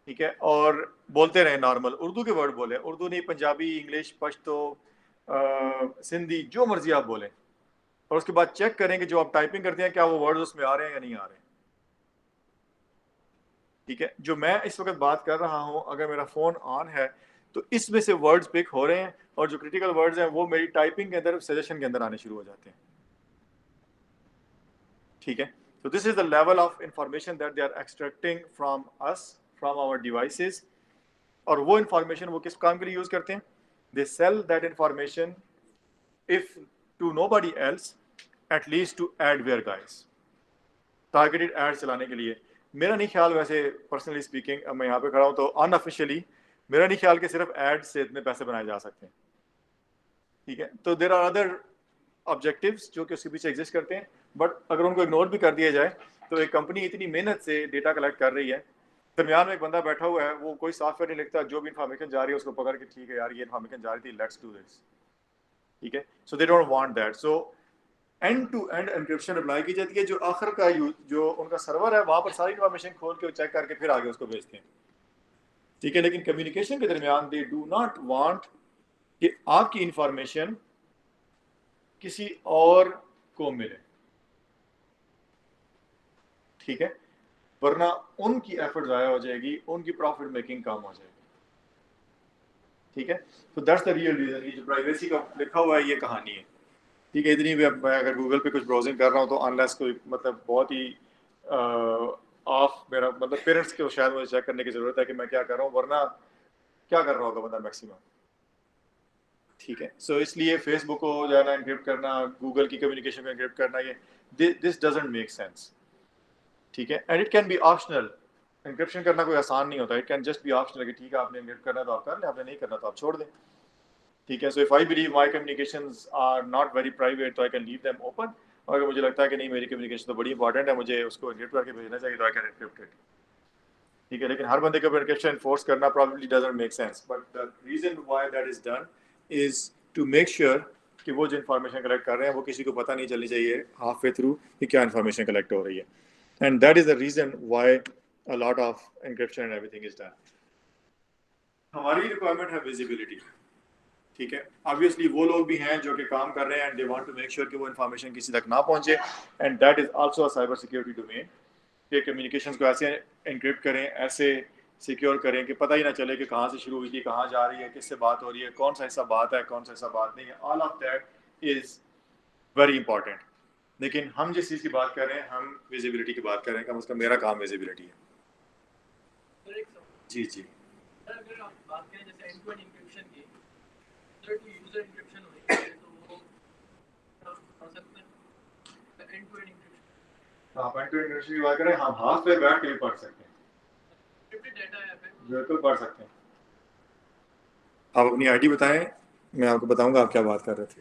ठीक है, और बोलते रहें नॉर्मल उर्दू के वर्ड बोलें, उर्दू नहीं, पंजाबी, इंग्लिश, पश्तो, सिंधी, जो मर्जी आप बोलें, और उसके बाद चेक करें कि जो आप टाइपिंग करते हैं क्या वो वर्ड्स उसमें आ रहे हैं या नहीं आ रहे हैं, ठीक है? जो मैं इस वक्त बात कर रहा हूँ, अगर मेरा फ़ोन ऑन है तो इसमें से वर्ड्स पिक हो रहे हैं, और जो क्रिटिकल वर्ड्स हैं वो मेरी टाइपिंग के अंदर, सजेशन के अंदर आने शुरू हो जाते हैं, ठीक है? So this is the level of information that they are extracting from us, from our devices. और वो information वो किस काम के लिए यूज़ करते हैं? They sell that information, if to nobody else, at least to adware guys, targeted ads चलाने के लिए। मेरा नहीं ख्याल, वैसे पर्सनली स्पीकिंग, अब मैं यहाँ पे खड़ा हूँ तो अनऑफिशियली मेरा नहीं ख्याल कि सिर्फ एड से इतने पैसे बनाए जा सकते हैं, ठीक है? तो देयर आर अदर ऑब्जेक्टिव्स जो कि उसके पीछे एग्जिस्ट करते हैं, बट अगर उनको इग्नोर भी कर दिया जाए तो एक कंपनी इतनी मेहनत से डेटा कलेक्ट कर रही है, दरमियान में एक बंदा बैठा हुआ है, वो कोई सॉफ्टवेयर नहीं लिखता, जो भी इन्फॉर्मेशन जा रही है उसको पकड़ के, ठीक है यार ये इन्फॉर्मेशन जा रही थी, लेट्स डू दिस, ठीक है? So they don't want that. So end to end encryption apply की जाती है, जो आखिर का जो उनका सर्वर है वहाँ पर सारी इन्फॉर्मेशन खोल के चेक करके फिर आगे उसको भेजते हैं, ठीक है? लेकिन कम्युनिकेशन के दरमियान दे डू नॉट वांट कि आपकी इंफॉर्मेशन किसी और को मिले, ठीक है? वरना उनकी एफर्ट ज़ाया हो जाएगी, उनकी प्रॉफिट मेकिंग कम हो जाएगी, ठीक है? तो दैट्स द रियल रीजन। ये जो प्राइवेसी का लिखा हुआ है ये कहानी है, ठीक है? इतनी भी मैं अगर गूगल पे कुछ ब्राउजिंग कर रहा हूँ तो अनलेस कोई मतलब बहुत ही ऑफ मेरा मतलब पेरेंट्स को शायद मुझे चेक करने की ज़रूरत है कि मैं क्या कर रहा हूँ, वरना क्या कर रहा होगा बंदा मैक्सिमम, ठीक है? सो इसलिए फेसबुक को जो है ना एनक्रिप्ट करना, गूगल की कम्युनिकेशन को एनक्रिप्ट करना, ये दिस डजंट मेक सेंस, ठीक है? And it can be optional. Encryption करना कोई आसान नहीं होता, it can just be optional कि ठीक है आपने एनक्रिप्ट करना तो आप कर लें, आपने नहीं करना तो आप छोड़ दें, ठीक है? So if I believe my communications are not very private तो I can leave them open, और अगर मुझे लगता है कि नहीं मेरी कम्युनिकेशन तो बड़ी इंपॉर्टेंट है, मुझे उसको एनक्रिप्ट करके भेजना चाहिए, तो आई कैन एनक्रिप्ट इट, ठीक है? लेकिन हर बंदे के ऊपर एनक्रिप्शन एनफोर्स करना probably doesn't make sense, but the reason why that is done is to make sure कि वो जो इन्फॉर्मेशन कलेक्ट कर रहे हैं वो किसी को पता नहीं चलनी चाहिए हाफ वे थ्रू कि क्या इन्फॉर्मेशन कलेक्ट हो रही है, and that is the reason why a lot of encryption and everything is done. हमारी रिक्वायरमेंट है विजिबिलिटी, ठीक है? ऑब्वियसली वो लोग भी हैं जो कि काम कर रहे हैं and they want to make sure कि वो इन्फॉर्मेशन किसी तक ना पहुंचे, and that is also a cyber security domain कि कम्युनिकेशंस को ऐसे एनक्रिप्ट करें, ऐसे सिक्योर करें कि पता ही ना चले कि कहाँ से शुरू हुई थी, कहाँ जा रही है, किससे बात हो रही है, कौन सा हिस्सा बात है, कौन सा हिस्सा बात नहीं है। All of that is very important. लेकिन हम जिस चीज़ की बात कर रहे हैं, हम विजिबिलिटी की बात कर रहे हैं, कम से कम मेरा काम विजिबिलिटी है। जी जी, अगर आप बात करें जैसे एंड टू एंड एन्क्रिप्शन की, अगर टू यूजर एन्क्रिप्शन हो रही है तो वो कर सकते हैं एंड टू एंड एन्क्रिप्शन। आप एंड टू एंड एन्क्रिप्शन की बात करें, हम हाथ पे बैठ के भी पढ़ सकते हैं, एन्क्रिप्टेड डेटा है पे बिल्कुल पढ़ सकते हैं। आप अपनी आईडी बताएं, मैं आपको बताऊंगा आप क्या बात कर रहे थे,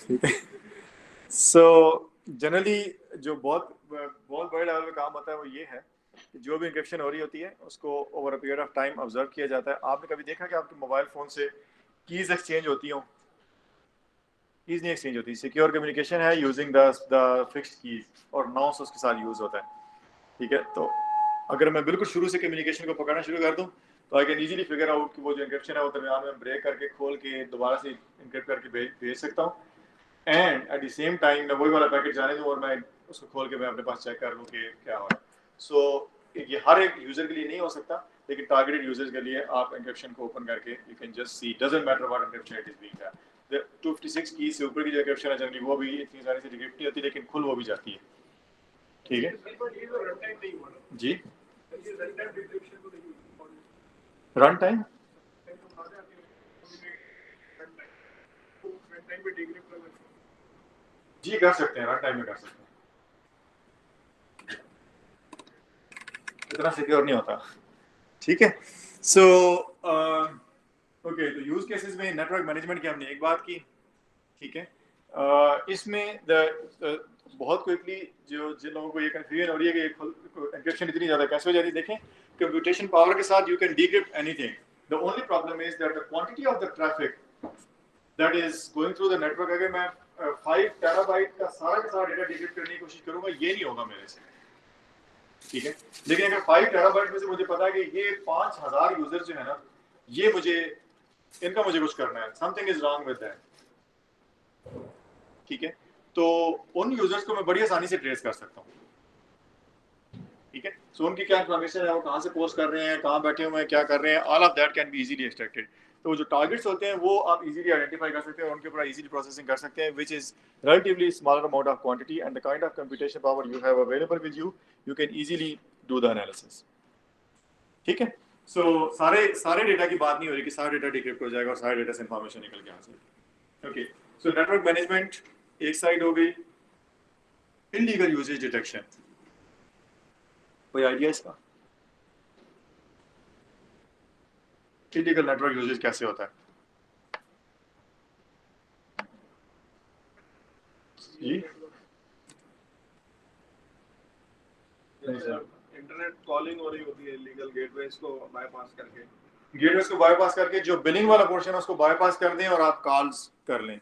ठीक है? सो जनरली जो बहुत बड़े लेवल पे काम होता है वो ये है कि जो भी इंक्रिप्शन हो रही होती है उसको over a period of time observe किया जाता है। आपने कभी देखा कि आपके मोबाइल फ़ोन से कीज़ एक्सचेंज होती हों? कीज़ नहीं एक्सचेंज होती। सिक्योर कम्युनिकेशन है यूजिंग द फिक्स्ड कीज़, और माउस उसके साथ यूज़ होता है, ठीक है? तो अगर मैं बिल्कुल शुरू से कम्युनिकेशन को पकड़ना शुरू कर दूँ तो I can easily figure out कि वो जो इंक्रिप्शन है वो दरमियान में ब्रेक करके खोल के दोबारा से इंक्रिप्ट करके भेज सकता हूँ। And at the same time मैं वही वाला पैकेट जाने दूँ और मैं उसको खोल के मैं अपने पास चेक कर लूँ कि क्या हो रहा है. सो ये हर एक यूजर के लिए नहीं हो सकता, लेकिन टारगेटेड यूजर्स के लिए आप एन्क्रिप्शन को ओपन करके you can just see, doesn't matter what encryption it is being done. 256 की से ऊपर की जो एन्क्रिप्शन है जनरली वो भी इतनी सारी से डिक्रिप्ट नहीं होती, लेकिन खुल वो भी जाती है. ठीक है जी. रन टाइम जी कर सकते हैं, रन टाइम में कर सकते हैं, इतना सिक्योर नहीं होता. ठीक है. सो ओके, तो यूज केसेस में नेटवर्क मैनेजमेंट की हमने एक बात की. ठीक है. इसमें बहुत क्विकली जिन लोगों को ये कंफ्यूजन हो रही है कि एन्क्रिप्शन इतनी ज़्यादा कैसे हो जाती है, देखें कंप्यूटेशन पावर के साथ you can decrypt anything. The only problem is that the quantity of the traffic that is going through the network, अगर मैं 5 टेराबाइट का सारा डेटा डिक्रिप्ट करने की कोशिश करूंगा ये नहीं होगा मेरे से. ठीक है. लेकिन अगर 5 टेराबाइट में से मुझे पता है कि ये 5000 यूजर जो है ना, ये इनका मुझे कुछ करना है, something is wrong with that. ठीक है. तो उन यूजर्स को मैं बड़ी आसानी से ट्रेस कर सकता हूँ. ठीक है. सो उनकी क्या इन्फॉर्मेशन है, वो कहाँ से पोस्ट कर रहे हैं, कहाँ बैठे हुए हैं, क्या कर रहे हैं, all of that can be easily extracted. तो जो टारगेट्स होते हैं वो आप इजीली आइडेंटिफाई कर सकते हैं और उनके ऊपर इजीली प्रोसेसिंग कर सकते हैं, which is relatively smaller amount of quantity and the kind of computation power you have available with you, you can easily do the analysis. ठीक है. सो सारे डेटा की बात नहीं हो रही कि सारा डेटा डिक्रिप्ट हो जाएगा और सारे डेटा से इंफॉर्मेशन निकल के आ जाएगी. ओके. सो नेटवर्क मैनेजमेंट एक साइड हो गई. इलीगल यूजेज डिटेक्शन, कोई आइडिया इसका? इलीगल नेटवर्क यूजेज कैसे होता है जी? इंटरनेट कॉलिंग हो रही होती है इलीगल गेटवेज को बाईपास करके. गेटवेज को बाईपास करके जो बिलिंग वाला पोर्शन है उसको बाईपास कर दें और आप कॉल्स कर लें.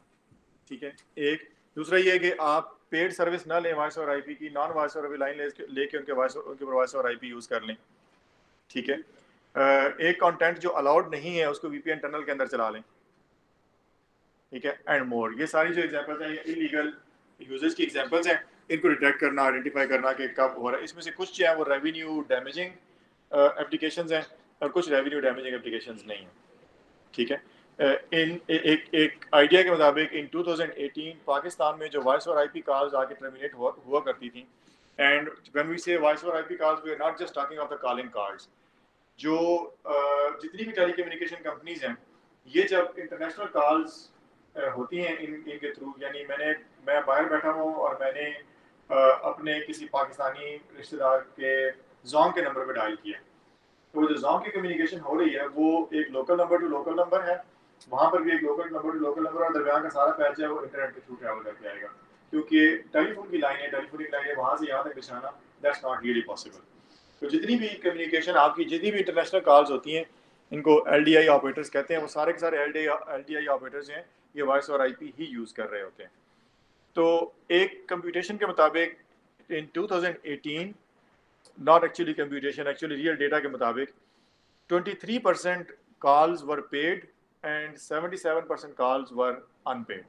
ठीक है. एक दूसरा ये है कि आप पेड सर्विस ना लें वॉइस और आईपी की, नॉन वॉइस और लाइन लेके उनके वॉइस और आईपी यूज कर लें. ठीक है. एक कंटेंट जो अलाउड नहीं है उसको वीपीएन टनल के अंदर चला लें. ठीक है. And more. ये सारी जो एग्जांपल्स हैं ये इलीगल यूजेस की एग्जांपल्स हैं. इनको डिटेक्ट करना, आइडेंटिफाई करना कि कब हो रहा है. इसमें से कुछ जो है वो रेवेन्यू डैमेजिंग एप्लीकेशंस हैं और कुछ रेवेन्यू डैमेजिंग एप्लीकेशंस नहीं हैं. ठीक है. एक आइडिया के मुताबिक इन 2018 पाकिस्तान में जो वॉइस और आईपी कॉल्स आके टर्मिनेट हुआ करती थी, and when we say voice और IP calls we are not just talking of the calling cards. जो जितनी भी टेलीकम्युनिकेशन कंपनीज हैं, ये जब इंटरनेशनल कॉल्स होती हैं इनके थ्रू, यानी मैं बाहर बैठा हूँ और मैंने अपने किसी पाकिस्तानी रिश्तेदार के जोंग के नंबर पर डायल किया, तो जो जोंग की कम्युनिकेशन हो रही है वो एक local number two local number है, वहाँ पर भी एक local number two local number और दरमियान का सारा पैच है वो इंटरनेट के थ्रू ट्रैवल करके आएगा, क्योंकि टेलीफोन की लाइन है, टेलीफोनिक लाइन है, वहाँ से यहाँ तक बिछाना दैट्स नॉट रियली पॉसिबल. तो जितनी भी कम्युनिकेशन आपकी, जितनी भी इंटरनेशनल कॉल्स होती हैं, इनको LDI ऑपरेटर्स कहते हैं, वो सारे के सारे LDI ऑपरेटर्स हैं, ये वॉइस और आईपी ही यूज़ कर रहे होते हैं. तो एक कंप्यूटेशन के मुताबिक in 2018, not actually computation, actually real data के मुताबिक 23% calls were paid and 77% calls were unpaid.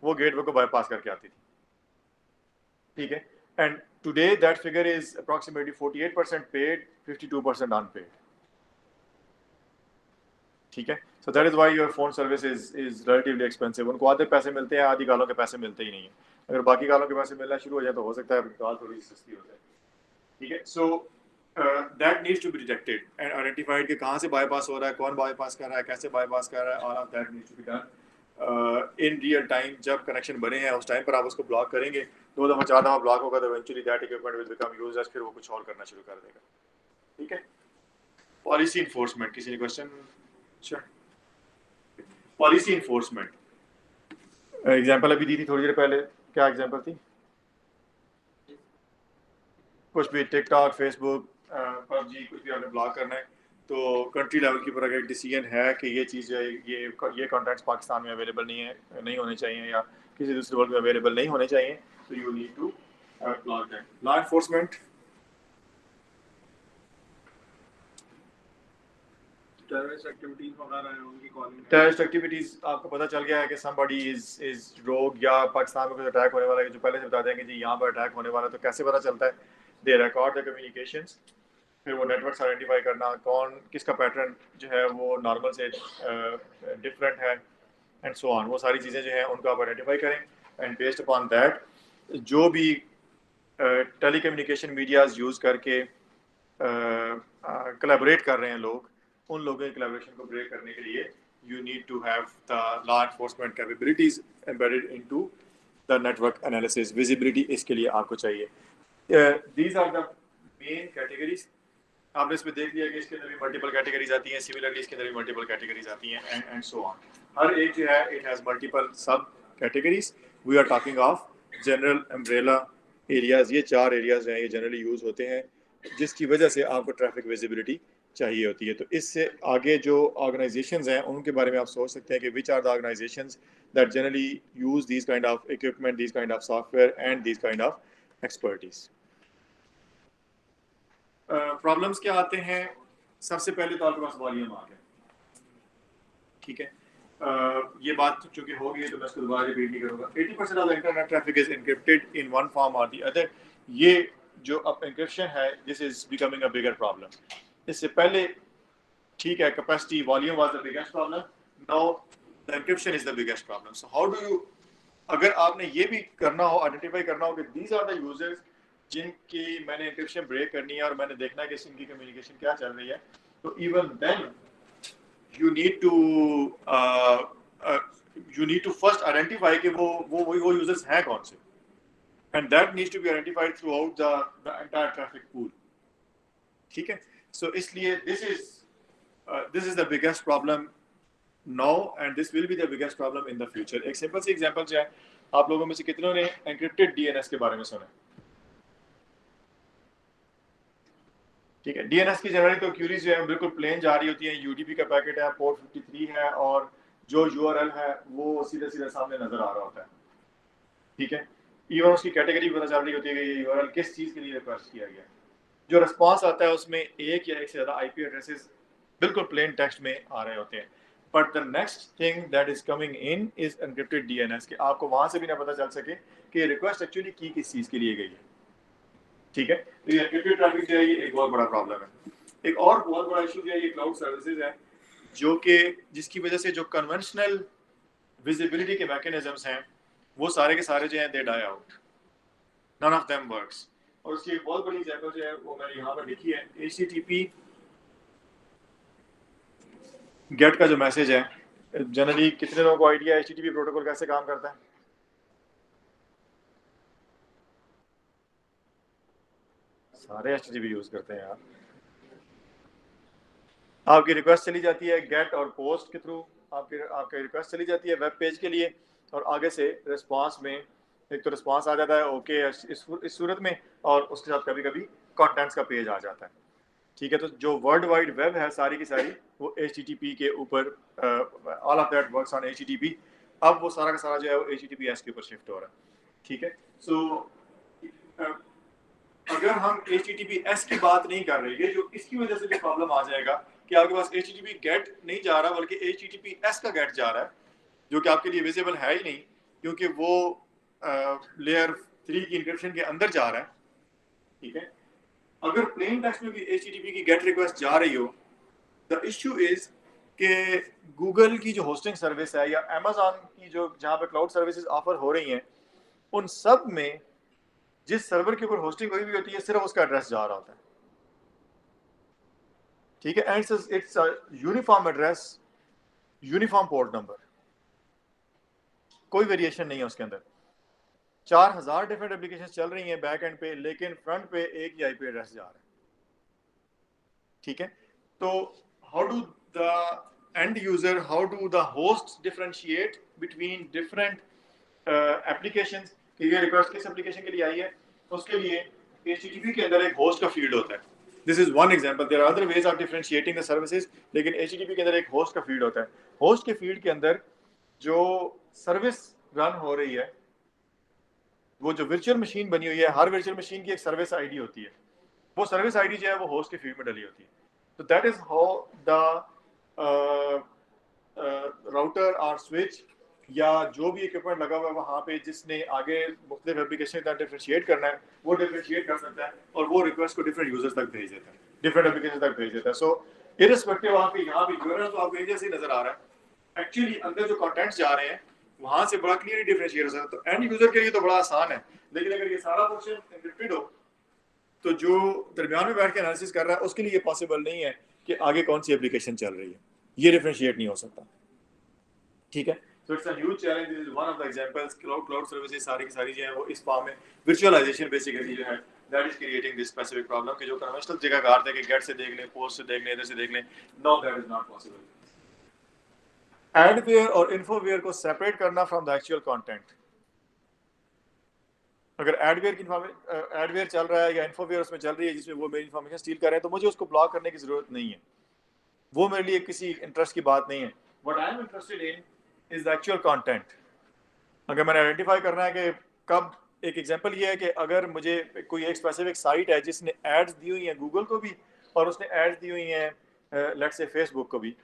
वो गेटवे को बाईपास करके आती थी. ठीक है. And today that figure is approximately 48% paid, 52% unpaid. ठीक है. So that is why your phone service is relatively expensive. उनको आधे पैसे मिलते हैं, आधी कॉलों के पैसे मिलते ही नहीं है. अगर बाकी कॉलों के पैसे मिलना शुरू हो जाए तो हो सकता है कॉल थोड़ी सी सस्ती हो जाए. ठीक है. So that needs to be detected and identified कि कहाँ से बाईपास हो रहा है, कौन बाईपास कर रहा है, कैसे बाईपास कर रहा है. all of that needs to be done in real time. जब कनेक्शन बने हैं उस टाइम पर आप उसको ब्लॉक करेंगे. 2 दफ़ा 4 दफ़ा ब्लॉक होगा तो eventually that equipment will become useless, फिर वो कुछ और करना शुरू कर देगा. ठीक है. पॉलिसी इन्फोर्समेंट, किसी ने क्वेश्चन? अच्छा, पॉलिसी इन्फोर्समेंट एग्जांपल अभी दी थी थोड़ी देर पहले. क्या एग्जांपल थी? कुछ भी टिकटॉक, फेसबुक, पबजी, कुछ भी आपने ब्लॉक करना है तो कंट्री लेवल के ऊपर अगर डिसीजन है कि ये चीज़ ये कंटेंट्स पाकिस्तान में अवेलेबल नहीं होने चाहिए या किसी दूसरे वर्ल्ड में अवेलेबल नहीं होने चाहिए, तो you need to block that. Law enforcement terrorist activities वगैरह हैं उनकी कॉलिंग टेररिस्ट एक्टिविटीज आपको पता चल गया है कि somebody is rogue या पाकिस्तान में कुछ अटैक होने वाला है, जो पहले से बता देंगे जी यहाँ पर अटैक होने वाला है, तो कैसे पता चलता है? दे रिकॉर्ड द कम्युनिकेशंस, फिर वो नेटवर्क्स आइडेंटिफाई करना कौन किसका पैटर्न जो है वो नॉर्मल से डिफरेंट है एंड सो ऑन, वो सारी चीज़ें जो हैं उनको आप आइडेंटिफाई करें एंड बेस्ड अपॉन दैट जो भी टेली कम्युनिकेशन मीडियाज़ यूज़ करके कोलैबोरेट कर रहे हैं लोग, उन लोगों की कोलैबोरेशन को ब्रेक करने के लिए you need to have the law enforcement capabilities embedded into the network analysis. Visibility इसके लिए आपको चाहिए. These are the main categories. आपने इसमें देख लिया कि इसके अंदर भी मल्टीपल कैटेगरीज आती हैं, सिमिलरली इसके अंदर भी मल्टीपल कैटेगरीज आती हैं एंड सो ऑन. हर एक जो है it has multiple sub categories. We are talking of general umbrella areas. ये 4 एरियाज हैं, ये जनरली यूज़ होते हैं जिसकी वजह से आपको ट्रैफिक विजिबिलिटी चाहिए होती है. तो इससे आगे जो ऑर्गेनाइजेशंस हैं उनके बारे में आप सोच सकते हैं कि which are the organizations that generally use this kind of equipment, this kind of software and this kind of expertise. Problems क्या आते हैं? सबसे पहले तो आपके पास वॉल्यूम आ गया, ठीक है. ये बात चूंकि हो गई है तो मैं इसको दोबारा रिपीट नहीं करूँगा. 80% of the internet traffic is encrypted in one form और द अदर. ये जो अब एनक्रिप्शन है this is becoming a bigger problem. इससे पहले ठीक है capacity volume was the biggest problem, now the encryption is the biggest problem. So how do you, अगर आपने ये भी करना हो, आइडेंटिफाई करना हो कि दीज आर द यूजर्स जिनकी मैंने एनक्रिप्शन ब्रेक करनी है और मैंने देखना है कि इनकी कम्युनिकेशन क्या चल रही है, तो even then you need to first identify कि वो users हैं कौन से, and that needs to be identified throughout the entire traffic pool. ठीक है. So इसलिए this is the biggest problem now and this will be the biggest problem in the future. एक simple सी example जो है, आप लोगों में से कितनों ने एनक्रिप्टेड डीएनएस के बारे में सुना? ठीक है. डीएनएस की जनरली तो क्यूरीज जो है बिल्कुल प्लेन जा रही होती है. यूडीपी का पैकेट है, पोर्ट 53 है और जो यूआरएल है वो सीधे सीधे सामने नजर आ रहा होता है. ठीक है. इवन उसकी कैटेगरी पता चल रही होती है कि ये यूआरएल किस चीज के लिए रिक्वेस्ट किया गया. जो रिस्पांस आता है उसमें एक या एक से ज्यादा आईपी एड्रेसेस बिल्कुल प्लेन टेक्स्ट में आ रहे होते हैं. But the next thing that is coming in is encrypted DNS, कि आपको वहां से भी ना पता चल सके कि रिक्वेस्ट एक्चुअली की किस चीज के लिए गई है. ठीक है. तो ये एनक्रिप्टेड ट्रैफिक जो है ये एक बहुत बड़ा प्रॉब्लम है. एक और बहुत बड़ा इशू जो है ये क्लाउड सर्विसेज है, जो कि जिसकी वजह से जो कन्वेंशनल विजिबिलिटी के मैकेनिज्म्स हैं वो सारे के सारे जो हैं they die out. None of them works. और उसकी एक बहुत बड़ी एग्जांपल जो है वो मैंने यहाँ पर लिखी है. HTTP गेट का जो मैसेज है, जनरली कितने लोगों को आइडिया है HTTP प्रोटोकॉल कैसे काम करता है? सारे HTTP यूज करते हैं यार. आपकी रिक्वेस्ट चली जाती है गेट और पोस्ट के थ्रू, आपकी रिक्वेस्ट चली जाती है वेब पेज के लिए और आगे से रिस्पांस में एक तो रिस्पांस आ जाता है ओके इस सूरत में, और उसके साथ कभी कभी कंटेंट्स का पेज आ जाता है. ठीक है. तो जो वर्ल्ड वाइड वेब है सारी की सारी वो HTTP के ऊपर, all of that works on HTTP. अब वो सारा का सारा जो है वो HTTPS के ऊपर शिफ्ट हो रहा है. ठीक है. सो अगर हम HTTPS की बात नहीं कर रहे, ये जो इसकी वजह से जो प्रॉब्लम आ जाएगा कि आपके पास HTTP गेट नहीं जा रहा बल्कि HTTPS का गेट जा रहा है, जो कि आपके लिए विजिबल है ही नहीं क्योंकि वो लेयर 3 की इंक्रिप्शन के अंदर जा रहा है. ठीक है. अगर प्लेन टेक्स्ट में भी HTTP की गेट रिक्वेस्ट जा रही हो, द इश्यू इज कि गूगल की जो होस्टिंग सर्विस है या अमेज़न की जो जहाँ पे क्लाउड सर्विसेज ऑफर हो रही हैं, उन सब में जिस सर्वर के ऊपर होस्टिंग हुई होती है सिर्फ उसका एड्रेस जा रहा होता है. ठीक है. And it's uniform address, uniform port number, कोई वेरिएशन नहीं है उसके अंदर. 4000 डिफरेंट एप्लीकेशन चल रही हैं बैक एंड पे, लेकिन फ्रंट पे एक ही आईपी एड्रेस जा रहा है. ठीक है. तो how do the end user, how do the host differentiate between different applications कि ये रिक्वेस्ट किस एप्लीकेशन के लिए आई है? उसके लिए HTTP के अंदर एक होस्ट का फील्ड होता है. This is one example. There are other ways of differentiating the services, लेकिन HTTP के अंदर एक होस्ट का फील्ड होता है. होस्ट के फील्ड के अंदर जो सर्विस रन हो रही है, वो जो वर्चुअल मशीन बनी हुई है, हर वर्चुअल मशीन की एक सर्विस आईडी होती है. वो सर्विस आईडी जो है वो होस्ट के फील्ड में डली होती है. तो that is how the router और स्विच या जो भी इक्विपमेंट लगा हुआ है वहाँ पे जिसने आगे मुख्तलिफ एप्लीकेशन का डिफरेंशिएट करना है वो डिफरेंशिएट कर सकता है और वो रिक्वेस्ट को डिफरेंट यूजर्स तक भेज देता है, डिफरेंट एप्लीकेशन तक भेज देता है। सो इररिस्पेक्टिव ऑफ यहाँ भी यूआरएल तो आपको जैसे ही नजर आ रहा है, एक्चुअली अंदर जो कंटेंट्स जा रहे हैं वहाँ से बड़ा क्लियरली डिफरेंशिएट हो सकता है। तो एंड यूजर के लिए तो बड़ा आसान है, लेकिन अगर ये सारा पोर्शन एन्क्रिप्टेड हो तो जो दरमियान में बैठ के एनालिसिस कर रहा है उसके लिए ये पॉसिबल नहीं है कि आगे कौन सी एप्लीकेशन चल रही है, ये डिफरेंशिएट नहीं हो सकता। ठीक है, so it's a huge challenge. This is one of the examples. Cloud services सारी की सारी जो है वो इस फॉर्म में virtualization basically जो है that is creating this specific problem कि जो conventional जगह कार थे कि get से देख लें, post से देख लें, इधर से देख लें, no that is not possible. Adware और infoware को separate करना from the actual content. अगर एडवेयर की एडवेयर चल रहा है या इन्फोवेयर उसमें चल रही है जिसमें वो मेरी इन्फॉर्मेशन स्टील कर रहे हैं तो मुझे उसको ब्लॉक करने की जरूरत नहीं है, वो मेरे लिए किसी इंटरेस्ट की बात नहीं है। What I am interested in is the actual content. अगर मैंने आइडेंटिफाई करना है कि कब, एक एग्जांपल ये है कि अगर मुझे कोई एक स्पेसिफिक साइट है जिसने एड्स दी हुई हैं गूगल को भी और उसने एड्स दी हुई हैं लेट्स से फेसबुक को भी,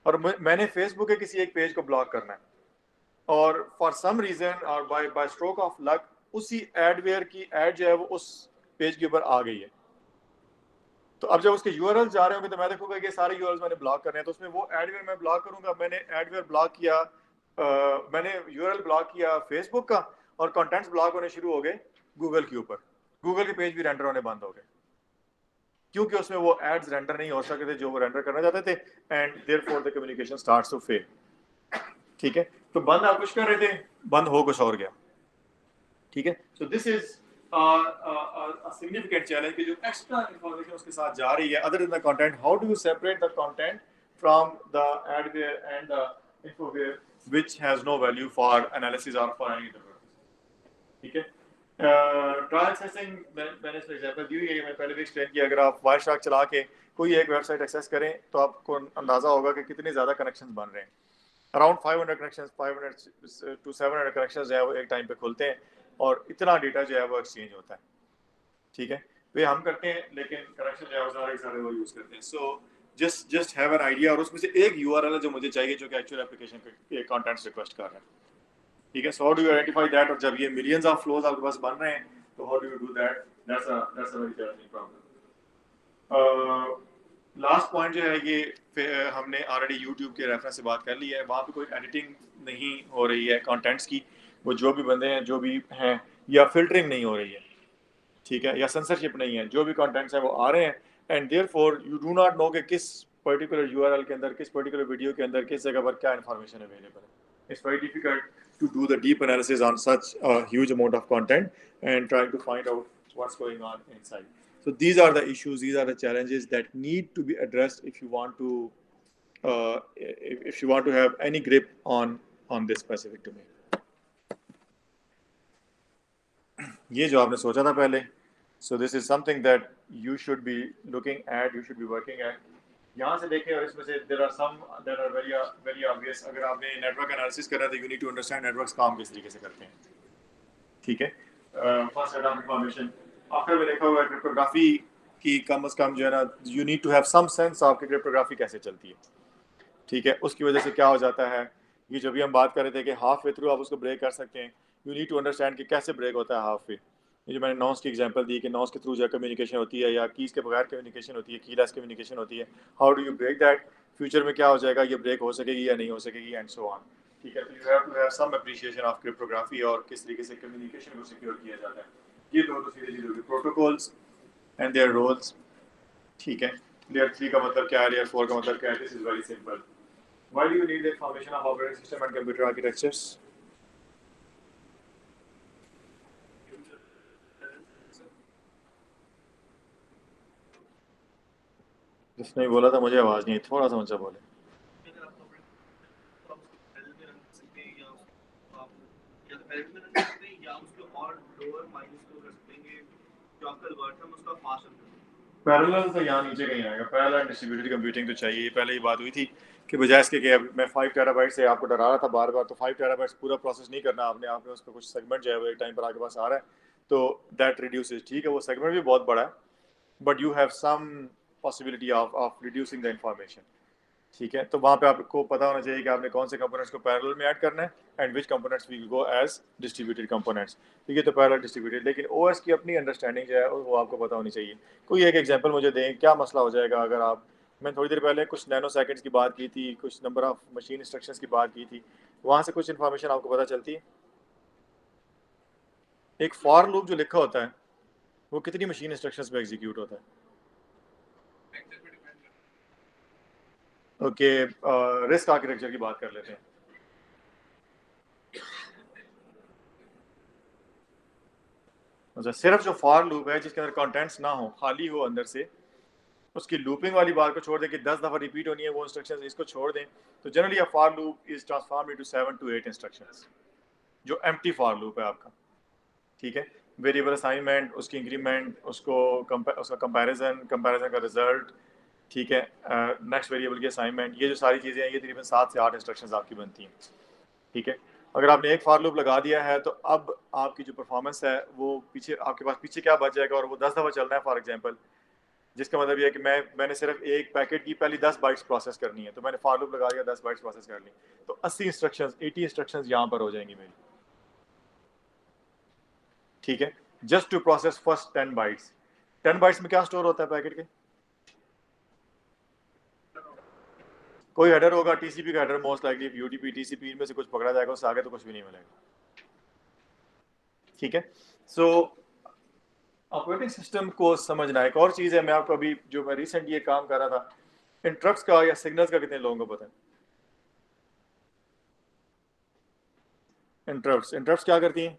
और मैंने फेसबुक के किसी एक पेज को ब्लॉक करना है और फॉर सम रीजन और बाय स्ट्रोक ऑफ लक उसी एडवेयर की एड जो है वो उस पेज के ऊपर आ गई है, तो अब जब उसके यूआरएल जा रहे होंगे तो मैं देखूंगा कि सारे यूआरएल्स मैंने ब्लॉक करने हैं, तो उसमें वो एडवेयर मैं ब्लॉक करूंगा। मैंने एडवेयर ब्लॉक किया, मैंने यूआरएल ब्लॉक किया फेसबुक का और कंटेंट्स ब्लॉक होने शुरू हो गए गूगल के ऊपर, गूगल के पेज भी रेंडर होने बंद हो गए क्योंकि उसमें वो एड्स रेंडर नहीं हो सके थे जो वो रेंडर करना चाहते थे and therefore the communication starts to fail. ठीक है, तो बंद आप कुछ कर रहे थे, बंद हो कुछ और गया। ठीक है, so this is a significant challenge कि जो extra information उसके साथ जा रही है other than the content, how do you separate the content from the adware and the infoware which has no value for analysis or for any other purpose. ठीक है, trial accessing मैंने इसमें example दी हुई है, मैंने पहले भी एक्सप्लेन किया। अगर आप वायरशार्क चला के कोई एक वेबसाइट एक्सेस करें तो आपको अंदाजा होगा कि कितने ज़्यादा कनेक्शंस बन रहे हैं। अराउंड 500 कनेक्शंस, 500 to 700 कनेक्शंस जो है वो एक टाइम पे खुलते हैं और इतना डेटा जो है वो एक्सचेंज होता है। ठीक है, वे हम करते हैं लेकिन कनेक्शन जो है सारे वो यूज़ करते हैं। So just have an idea, और उसमें से एक यूआरएल है जो मुझे चाहिए जो कि एक्चुअल एप्लीकेशन के कंटेंट्स रिक्वेस्ट कर रहा है। ठीक है, so how do you identify that, और जब ये मिलियंस ऑफ फ्लोज आपके पास बन रहे हैं तो how do you do that, that's a very challenging problem. Last point जो है ये हमने ऑलरेडी यूट्यूब के रेफरेंस से बात कर ली है, वहाँ पे कोई एडिटिंग नहीं हो रही है कंटेंट्स की, वो जो भी बंदे हैं जो भी हैं, या फिल्टरिंग नहीं हो रही है। ठीक है, या सेंसरशिप नहीं है, जो भी कंटेंट्स हैं वो आ रहे हैं and therefore you do not know कि किस पर्टिकुलर यूआरएल के अंदर, किस पर्टिकुलर वीडियो के अंदर, किस जगह पर क्या इन्फॉर्मेशन अवेलेबल है। It's very difficult to do the deep analysis on such a huge amount of content and trying to find out what's going on inside. So these are the issues, these are the challenges that need to be addressed if you want to if you want to have any grip on this specific domain. ये जो आपने सोचा था पहले, so this is something that you should be looking at, you should be working at. यहाँ से देखें और इसमें से there are some that are very obvious. अगर आपने नेटवर्क एनालिसिस करा तो you need to understand networks काम किस तरीके से करते हैं। ठीक है, फर्स्ट सेट ऑफ इंफॉर्मेशन। आखिर में देखा हुआ है क्रिप्टोग्राफी की कम से कम जो है ना, you need to have some sense of cryptography कैसे चलती है। ठीक है, उसकी वजह से क्या हो जाता है, ये जो भी हम बात कर रहे थे कि हाफ वे थ्रू आप उसको ब्रेक कर सकते हैं, you need to understand कि कैसे ब्रेक होता है हाफ वे। ये जो मैंने नॉस की एग्जांपल दी कि नॉस के थ्रू जो कम्युनिकेशन होती है या कीज़ के बगैर कम्युनिकेशन होती है, कीलेस कम्युनिकेशन होती है, how do you break that, future में क्या हो जाएगा, ये ब्रेक हो सकेगी या नहीं हो सकेगी एंड सो ऑन। ठीक है, तो you have to have some appreciation of cryptography और किस तरीके से कम्युनिकेशन को सिक्योर किया जाता है। ये दो तो सीधे सीधे प्रोटोकॉल्स एंड देयर रोल्स। ठीक है, लेयर 3 का मतलब क्या है, लेयर 4 का मतलब क्या है, this is very simple. Why do you need the information of operating system and computer architectures? जिसने बोला था मुझे आवाज़ नहीं, थोड़ा सा ऊंचा बोले। पैरेलल तो यहाँ नीचे कहीं आएगा, पैरेलल डिस्ट्रीब्यूटेड कंप्यूटिंग तो चाहिए। पहले ही बात हुई थी कि बजाय इसके कि मैं 5 टेराबाइट से आपको डरा रहा था बार बार, तो 5 टेराबाइट पूरा प्रोसेस नहीं करना आपने, उसका कुछ सेगमेंट जो है वो एक टाइम पर आपके पास आ रहा है तो दैट रिड्यूसेस। ठीक है, वो सेगमेंट भी बहुत बड़ा है but you have some possibility of reducing the information. ठीक है, तो वहाँ पे आपको पता होना चाहिए कि आपने कौन से कंपोनेंट्स को पैरेलल में ऐड करना है and which components will go as distributed components. ठीक है, तो पैरेलल डिस्ट्रीब्यूटेड, लेकिन ओएस की अपनी अंडरस्टैंडिंग जो है वो आपको पता होनी चाहिए। कोई एक एग्जांपल मुझे दें, क्या मसला हो जाएगा अगर आप, मैं थोड़ी देर पहले कुछ नैनो सेकंड्स की बात की थी, कुछ नंबर ऑफ मशीन इंस्ट्रक्शंस की बात की थी, वहाँ से कुछ इन्फॉर्मेशन आपको पता चलती है। एक फॉर लूप जो लिखा होता है वो कितनी मशीन इंस्ट्रक्शंस पे एग्जीक्यूट होता है? ओके, रिस्क आर्किटेक्चर की बात कर लेते हैं। अच्छा, सिर्फ जो फॉर लूप है जिसके अंदर कंटेंट्स ना हो, खाली हो अंदर से, उसकी लूपिंग वाली बात को छोड़ दें कि 10 दफ़ा रिपीट होनी है वो इंस्ट्रक्शंस, इसको छोड़ दें, तो generally a for loop is transform into 7 to 8 instructions, जो एम्प्टी फॉर लूप है आपका। ठीक है, वेरिएबल असाइनमेंट, उसकी इंक्रीमेंट, उसका कंपैरिजन का रिजल्ट, ठीक है, नेक्स्ट वेरिएबल की असाइनमेंट, ये जो सारी चीज़ें हैं ये तकरीबन 7 से 8 इंस्ट्रक्शंस आपकी बनती हैं। ठीक है, अगर आपने एक फॉर लूप लगा दिया है तो अब आपकी जो परफॉर्मेंस है वो पीछे, आपके पास पीछे क्या बच जाएगा, और वो 10 दफ़ा चलना है फॉर एग्जांपल, जिसका मतलब ये है कि मैंने सिर्फ एक पैकेट की पहली 10 बाइट्स प्रोसेस करनी है, तो मैंने फॉर लूप लगा दिया, 10 बाइट्स प्रोसेस कर ली, तो 80 इंस्ट्रक्शंस, 80 इंस्ट्रक्शंस यहाँ पर हो जाएंगी मेरी। ठीक है, just to process first 10 bytes. 10 bytes में क्या स्टोर होता है पैकेट के? कोई हेडर होगा, टीसीपी का header, most likely UDP TCP में से कुछ पकड़ा जाएगा, उससे आगे तो कुछ भी नहीं मिलेगा। ठीक है, सो ऑपरेटिंग सिस्टम को समझना एक और चीज़ है। मैं आपको अभी जो मैं रिसेंट ये काम कर रहा था, इंटरप्ट्स का या सिग्नल्स का कितने लोगों को पता है? इंटरप्ट्स क्या करती हैं?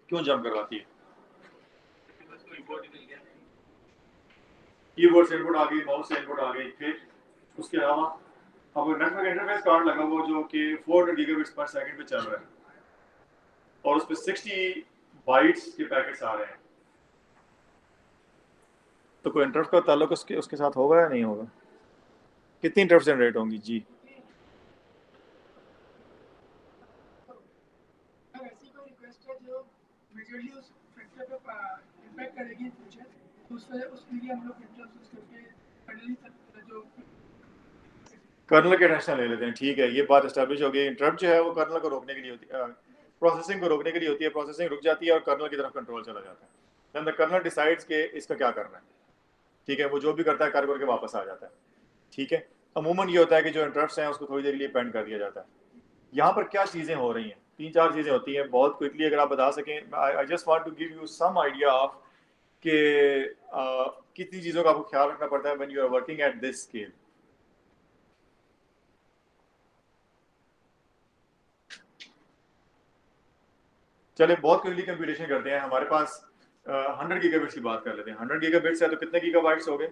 क्यों जंप करवाती है? कीबोर्ड से इनपुट आ गई, माउस से इनपुट आ गई, फिर उसके अलावा अब नेटवर्क इंटरफेस कार्ड लगा हुआ जो कि 400 गीगाबिट्स पर सेकंड पे चल रहा है और उस पर 60 बाइट्स के पैकेट्स आ रहे हैं, तो कोई इंटरप्ट का ताल्लुक उसके साथ होगा या नहीं होगा? कितनी इंटरप्ट जनरेट होंगी जी? ऐसी कोई रिक्वेस्ट है जो मेजरली उस फैक्टर पे इंपैक्ट करेगी फ्यूचर, तो उसके लिए हम लोग इंटरप्ट यूज करके कर्नल जो कर्नल के एक्शन ले लेते हैं। ठीक है, ये बात एस्टैब्लिश हो गई। इंटरप्ट जो है वो कर्नल को रोकने के लिए होती है, प्रोसेसिंग को रोकने के लिए होती है, प्रोसेसिंग रुक जाती है और कर्नल की तरफ कंट्रोल चला जाता है, देन द कर्नल डिसाइड्स के इसका क्या करना है। ठीक है, वो जो भी करता है कर करके वापस आ जाता है। ठीक है, अमूमन ये होता है कि जो इंटरप्ट्स हैं उसको थोड़ी देर के लिए पेंड कर दिया जाता है। यहाँ पर क्या चीज़ें हो रही हैं? 3-4 चीज़ें होती हैं, बहुत क्विकली अगर आप बता सकें। I just want to give you some idea of कि कितनी चीज़ों का आपको ख्याल रखना पड़ता है when you are working at this scale. चले बहुत क्विकली कंप्यूटेशन करते हैं। हमारे पास 100 गीगाबिट्स की बात कर लेते हैं। 100 गीगाबिट्स है तो कितने गीगाबाइट्स हो गए?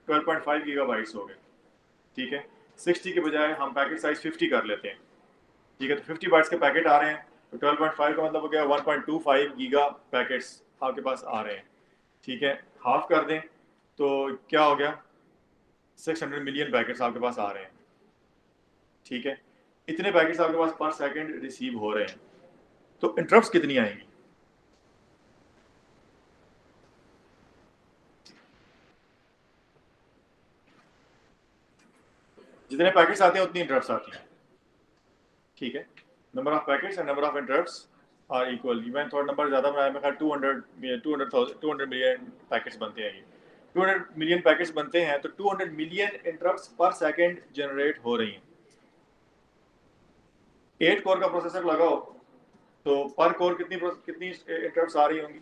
12.5 गीगाबाइट्स हो गए। ठीक है, 60 के बजाय हम पैकेट साइज 50 कर लेते हैं। ठीक है, तो 50 बाइट्स के पैकेट आ रहे हैं, तो 12.5 का मतलब हो गया 1.25 गीगा पैकेट्स आपके पास आ रहे हैं। ठीक है, हाफ कर दें तो क्या हो गया? 600 मिलियन पैकेट्स आपके पास आ रहे हैं। ठीक है, इतने पैकेट्स आपके पास पर सेकंड रिसीव हो रहे हैं, तो इंटरप्ट्स कितनी आएंगी? जितने पैकेट्स आते हैं उतनी इंटरप्ट्स आती हैं। ठीक है, number of packets and number of interrupts are equal. मैं थोड़ा नंबर ज़्यादा बनाया, मैं 200 मिलियन पैकेट्स बनते हैं। ये 200 मिलियन पैकेट्स बनते हैं, तो 200 मिलियन इंटरप्ट्स पर सेकंड जनरेट हो रही हैं। 8 कोर का प्रोसेसर लगाओ तो पर कोर कितनी इंटरप्ट्स आ रही होंगी?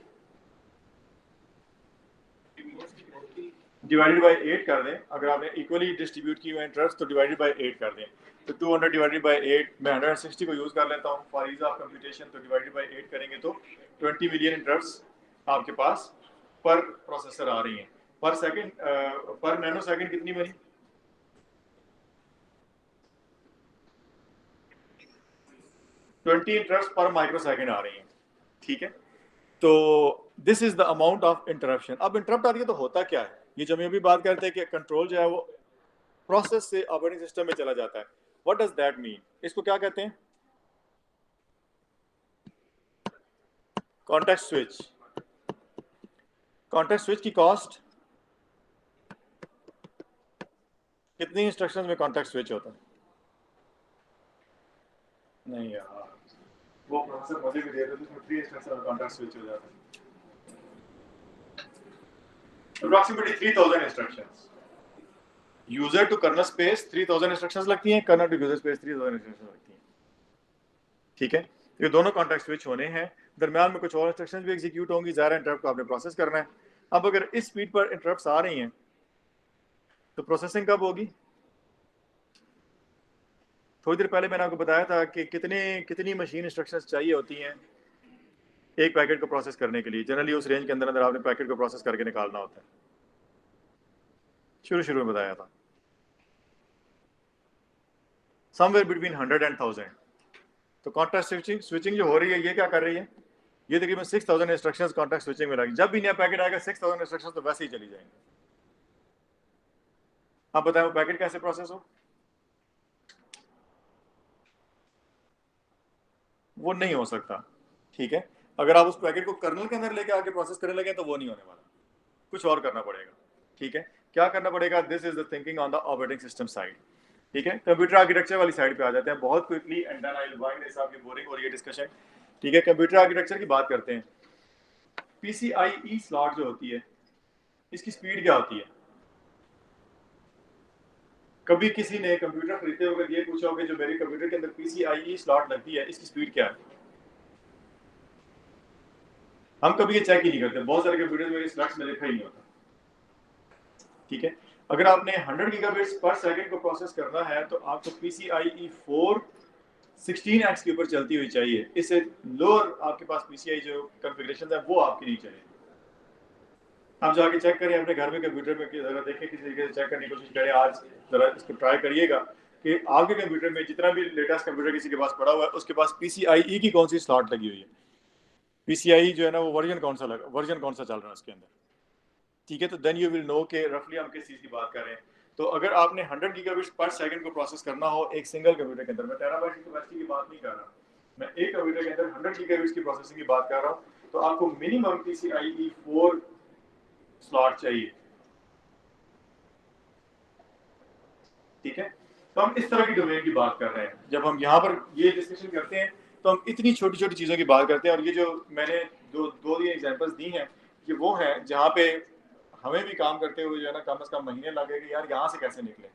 डिवाइडेड बाय 8 कर दें। अगर आपने इक्वली डिस्ट्रीब्यूट की हुए इंटरप्ट्स तो डिवाइडेड बाय 8 कर दें, तो 200 डिवाइडेड बाय 8, मैं 160 को यूज़ कर लेता हूँ फॉर ईज ऑफ कंप्यूटेशन, तो डिवाइडेड बाय 8 करेंगे तो 20 मिलियन इंटरप्ट्स आपके पास पर प्रोसेसर आ रही हैं। पर सेकंड, पर नैनो सेकंड कितनी बनी? 20 इंटरप्ट्स पर माइक्रो सेकंड आ रही हैं। ठीक है, तो this is the amount of interruption. अब इंटरप्ट आती है तो होता क्या है? ये जो हम अभी बात करते हैं कि कंट्रोल जो है वो प्रोसेस से ऑपरेटिंग सिस्टम में चला जाता है। What does that mean? इसको क्या कहते हैं? कॉन्टेक्स्ट स्विच की कॉस्ट, कितनी इंस्ट्रक्शंस में कॉन्टेक्स्ट स्विच होता है? नहीं यार, वो प्रोसेसर मुझे भी दे देते, उसमें 3 इंस्ट्रक्शन में कॉन्टेक्स्ट स्विच हो जाता है। Approximately 3000 instructions. User to kernel space 3000 instructions लगती हैं, kernel to user space 3000 instructions लगती हैं। ठीक है, ये दोनों कॉन्टेक्स्ट स्विच होने हैं, दरम्यान में कुछ और इंस्ट्रक्शंस भी एग्जीक्यूट होंगी, ज़ाहिर इंटरप्ट को आपने प्रोसेस करना है। अब अगर इस स्पीड पर इंटरप्ट्स आ रही हैं तो प्रोसेसिंग कब होगी? थोड़ी देर पहले मैंने आपको बताया था कि कितनी मशीन इंस्ट्रक्शंस चाहिए होती हैं एक पैकेट को प्रोसेस करने के लिए। जनरली उस रेंज के अंदर आपने पैकेट को प्रोसेस करके निकालना होता है। शुरू में बताया था समवेयर बिटवीन 100 and 1000। तो कॉन्टेक्स्ट स्विचिंग जो हो रही है, ये क्या कर रही है? ये तकरीबन 6000 इंस्ट्रक्शंस कॉन्टेक्स्ट स्विचिंग में लगी। जब भी नया पैकेट आएगा 6000 इंस्ट्रक्शंस तो वैसे ही चली जाएंगी। आप बताएं वो पैकेट कैसे प्रोसेस हो? वो नहीं हो सकता। ठीक है, अगर आप उस पैकेट को कर्नल के अंदर लेके आके प्रोसेस करने लगे तो वो नहीं होने वाला, कुछ और करना पड़ेगा। ठीक है, क्या करना पड़ेगा? This is the thinking on the operating system side. ठीक है, कंप्यूटर आर्किटेक्चर वाली साइड पे आ जाते हैं बहुत quickly, and then I will wind this up. ये बोरिंग हो रही है डिस्कशन। ठीक है, कंप्यूटर आर्किटेक्चर की बात करते हैं। PCIe स्लॉट जो होती है, इसकी स्पीड क्या होती है? कभी किसी ने कंप्यूटर खरीदते हुए ये पूछा होगा जो मेरे कंप्यूटर के अंदर PCIe स्लॉट लगती है, इसकी स्पीड क्या है? हम कभी ये चेक ही नहीं करते, बहुत सारे कंप्यूटर में स्लॉट्स में लिखा ही नहीं होता। ठीक है, अगर आपने 100 गीगाबिट्स पर सेकंड को प्रोसेस करना है तो आपको PCIe 4 16x के ऊपर चलती हुई चाहिए। इससे लोअर आपके पास PCI जो कॉन्फ़िगरेशन है वो आपकी नहीं चलेगी। आप जाके चेक करें अपने घर में कंप्यूटर में, जरा देखें, किसी तरीके से चेक करने की कोशिश करें। आज जरा इसको ट्राई करिएगा कि आपके कंप्यूटर में जितना भी लेटेस्ट कंप्यूटर किसी के पास पड़ा हुआ है उसके पास PCIe की कौन सी स्लॉट लगी हुई है, PCIe जो है ना वो वर्जन कौन सा चल रहा है उसके अंदर। ठीक है, तो देन यू विल नो कि रफली हम किस चीज़ की बात कर रहे हैं। तो अगर आपने 100 गीगाबिट्स पर सेकंड को प्रोसेस करना हो एक सिंगल कंप्यूटर के अंदर, मैं टेराबाइट की कैपेसिटी की बात नहीं कर रहा, मैं एक कंप्यूटर के अंदर 100 गीगाबिट्स की प्रोसेसिंग की बात कर रहा हूँ, तो आपको मिनिमम PCIe 4 स्लॉट चाहिए। ठीक है, तो हम इस तरह की डोमेन की बात कर रहे हैं। जब हम यहाँ पर ये डिस्कशन करते हैं तो हम इतनी छोटी छोटी चीज़ों की बात करते हैं। और ये जो मैंने दो एग्जांपल्स दी हैं, ये वो हैं जहाँ पे हमें भी काम करते हुए जो है ना कम से कम महीने लगे कि यार यहाँ से कैसे निकले।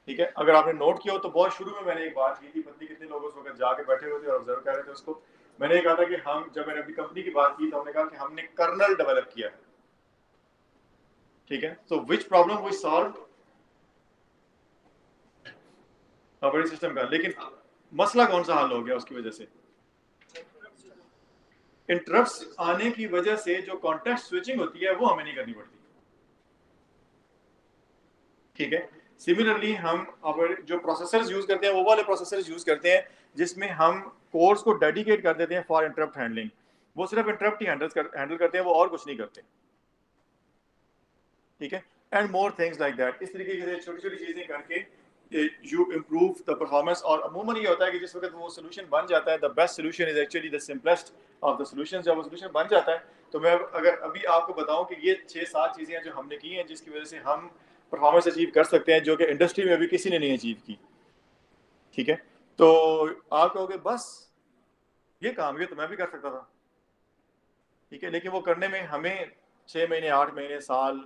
ठीक है, अगर आपने नोट किया हो तो बहुत शुरू में मैंने एक बात की थी, पत्नी कितने लोग उस वक्त जाके बैठे हुए थे और ऑब्जर्व कर रहे थे उसको। मैंने कहा था कि हम, जब मैंने अपनी कंपनी की बात की तो हमने कहा कि हमने कर्नल डेवलप किया है। ठीक है, so which problem we solved? Operating system का। लेकिन मसला कौन सा हल हो गया उसकी वजह से? इंटरप्ट्स आने की वजह से जो कॉन्टेक्स्ट स्विचिंग होती है वो हमें नहीं करनी पड़ती। ठीक है, सिमिलरली हम जो प्रोसेसर्स यूज करते हैं वो वाले प्रोसेसर्स यूज करते हैं जिसमें हम कोर्स को डेडिकेट कर देते हैं फॉर इंटरप्ट हैंडलिंग। वो सिर्फ इंटरप्ट ही हैंडल करते हैं, वो और कुछ नहीं करते। ठीक है, and more things like that. इस तरीके से छोटी छोटी चीजें करके यू इम्प्रूव द परफॉर्मेंस। और अमूमन ये होता है कि जिस वक्त वो सोल्यूशन बन जाता है, the best solution is actually the simplest of the solutions. जब वो सोल्यूशन बन जाता है तो मैं अगर अभी आपको बताऊं कि ये 6-7 चीज़ें हैं जो हमने की हैं जिसकी वजह से हम परफॉर्मेंस अचीव कर सकते हैं, जो कि इंडस्ट्री में अभी किसी ने नहीं अचीव की। ठीक है, तो आप कहोगे बस ये काम ये तो मैं भी कर सकता था। ठीक है, लेकिन वो करने में हमें 6 महीने 8 महीने साल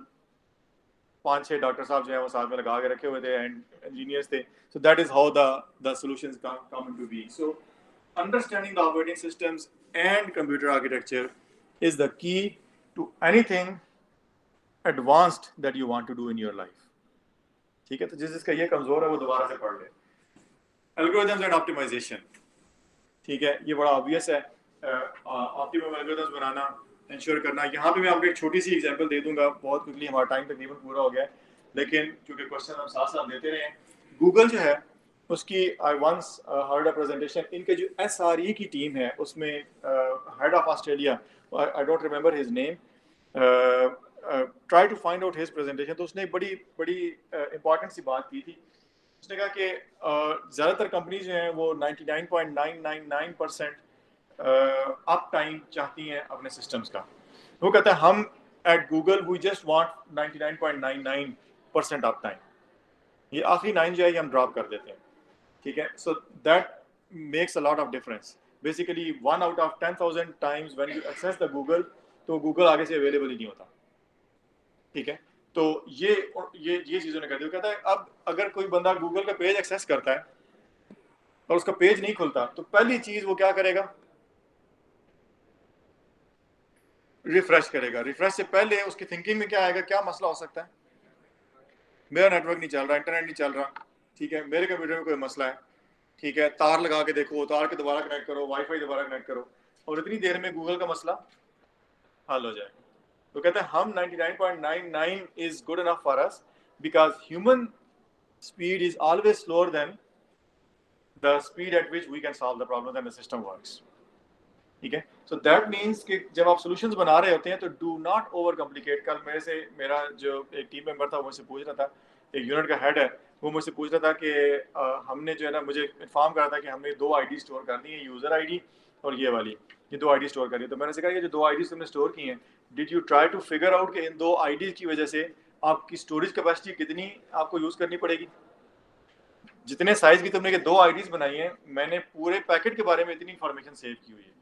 5-6 डॉक्टर साहब जो है वो साथ में लगा के रखे हुए थे एंड इंजीनियर्स थे। So that is how the solutions come into be. So understanding the operating systems and computer architecture is the key to anything advanced that you want to do in your life. ठीक है, तो जिसका ये कमजोर है वो दोबारा से पढ़ ले। एल्गोरिथम्स एंड ऑप्टिमाइजेशन, ठीक है, ये बड़ा ऑब्वियस है। ऑप्टिमम एल्गोरिथम्स बनाना, इंश्योर करना। यहाँ पे मैं आपको एक छोटी सी एग्जांपल दे दूंगा बहुत क्विकली, हमारा टाइम तकरीबन पूरा हो गया है, लेकिन क्योंकि क्वेश्चन हम साथ साथ देते रहे हैं। गूगल जो है उसकी I once heard a presentation, इनके जो SRE की टीम है उसमें head of Australia, I don't remember his name, try to find out his presentation. तो उसने एक बड़ी इंपॉर्टेंट सी बात की थी। उसने कहा कि ज़्यादातर कंपनीज जो हैं वो 99.999% अप टाइम चाहती हैं अपने सिस्टम्स का। वो कहता है हम at Google we just want 99.99% up time, ये आखिरी 9 जो है ये हम ड्रॉप कर देते हैं, ठीक है। So that makes a lot of difference. Basically 1 out of 10,000 times when you access the Google, तो गूगल आगे से अवेलेबल ही नहीं होता, ठीक है। तो ये चीज़ों ने कर दी। कहता है अब अगर कोई बंदा गूगल का पेज एक्सेस करता है और उसका पेज नहीं खुलता, तो पहली चीज़ वो क्या करेगा, रिफ्रेश करेगा। रिफ्रेश से पहले उसकी थिंकिंग में क्या आएगा, क्या मसला हो सकता है, मेरा नेटवर्क नहीं चल रहा, इंटरनेट नहीं चल रहा, ठीक है, मेरे कंप्यूटर में कोई मसला है, ठीक है, तार लगा के देखो, तार के दोबारा कनेक्ट करो, वाईफाई दोबारा कनेक्ट करो, और इतनी देर में गूगल का मसला हल हो जाएगा। तो कहते हैं हम 99.99 is good enough for us because human speed is always slower than the speed at which we can solve the problem and the system works, ठीक है। सो दैट मीन्स कि जब आप सॉल्यूशंस बना रहे होते हैं तो डू नॉट ओवर कॉम्प्लिकेट। कल मेरा जो एक टीम मेंबर था वो मुझसे पूछ रहा था, एक यूनिट का हेड है, वो मुझसे पूछ रहा था कि हमने जो है ना, मुझे इन्फॉर्म करा था कि हमने 2 आईडी स्टोर कर दी है, यूज़र आईडी और ये वाली, ये 2 आईडी स्टोर कर दी। तो मैंने कहा कि जो 2 आईडी तुमने स्टोर की हैं, did you try to figure out कि इन 2 आईडी की वजह से आपकी स्टोरेज कैपेसिटी कितनी आपको यूज़ करनी पड़ेगी। जितने साइज की तुमने 2 आईडीज बनाई हैं, मैंने पूरे पैकेट के बारे में इतनी इंफॉर्मेशन सेव की हुई है,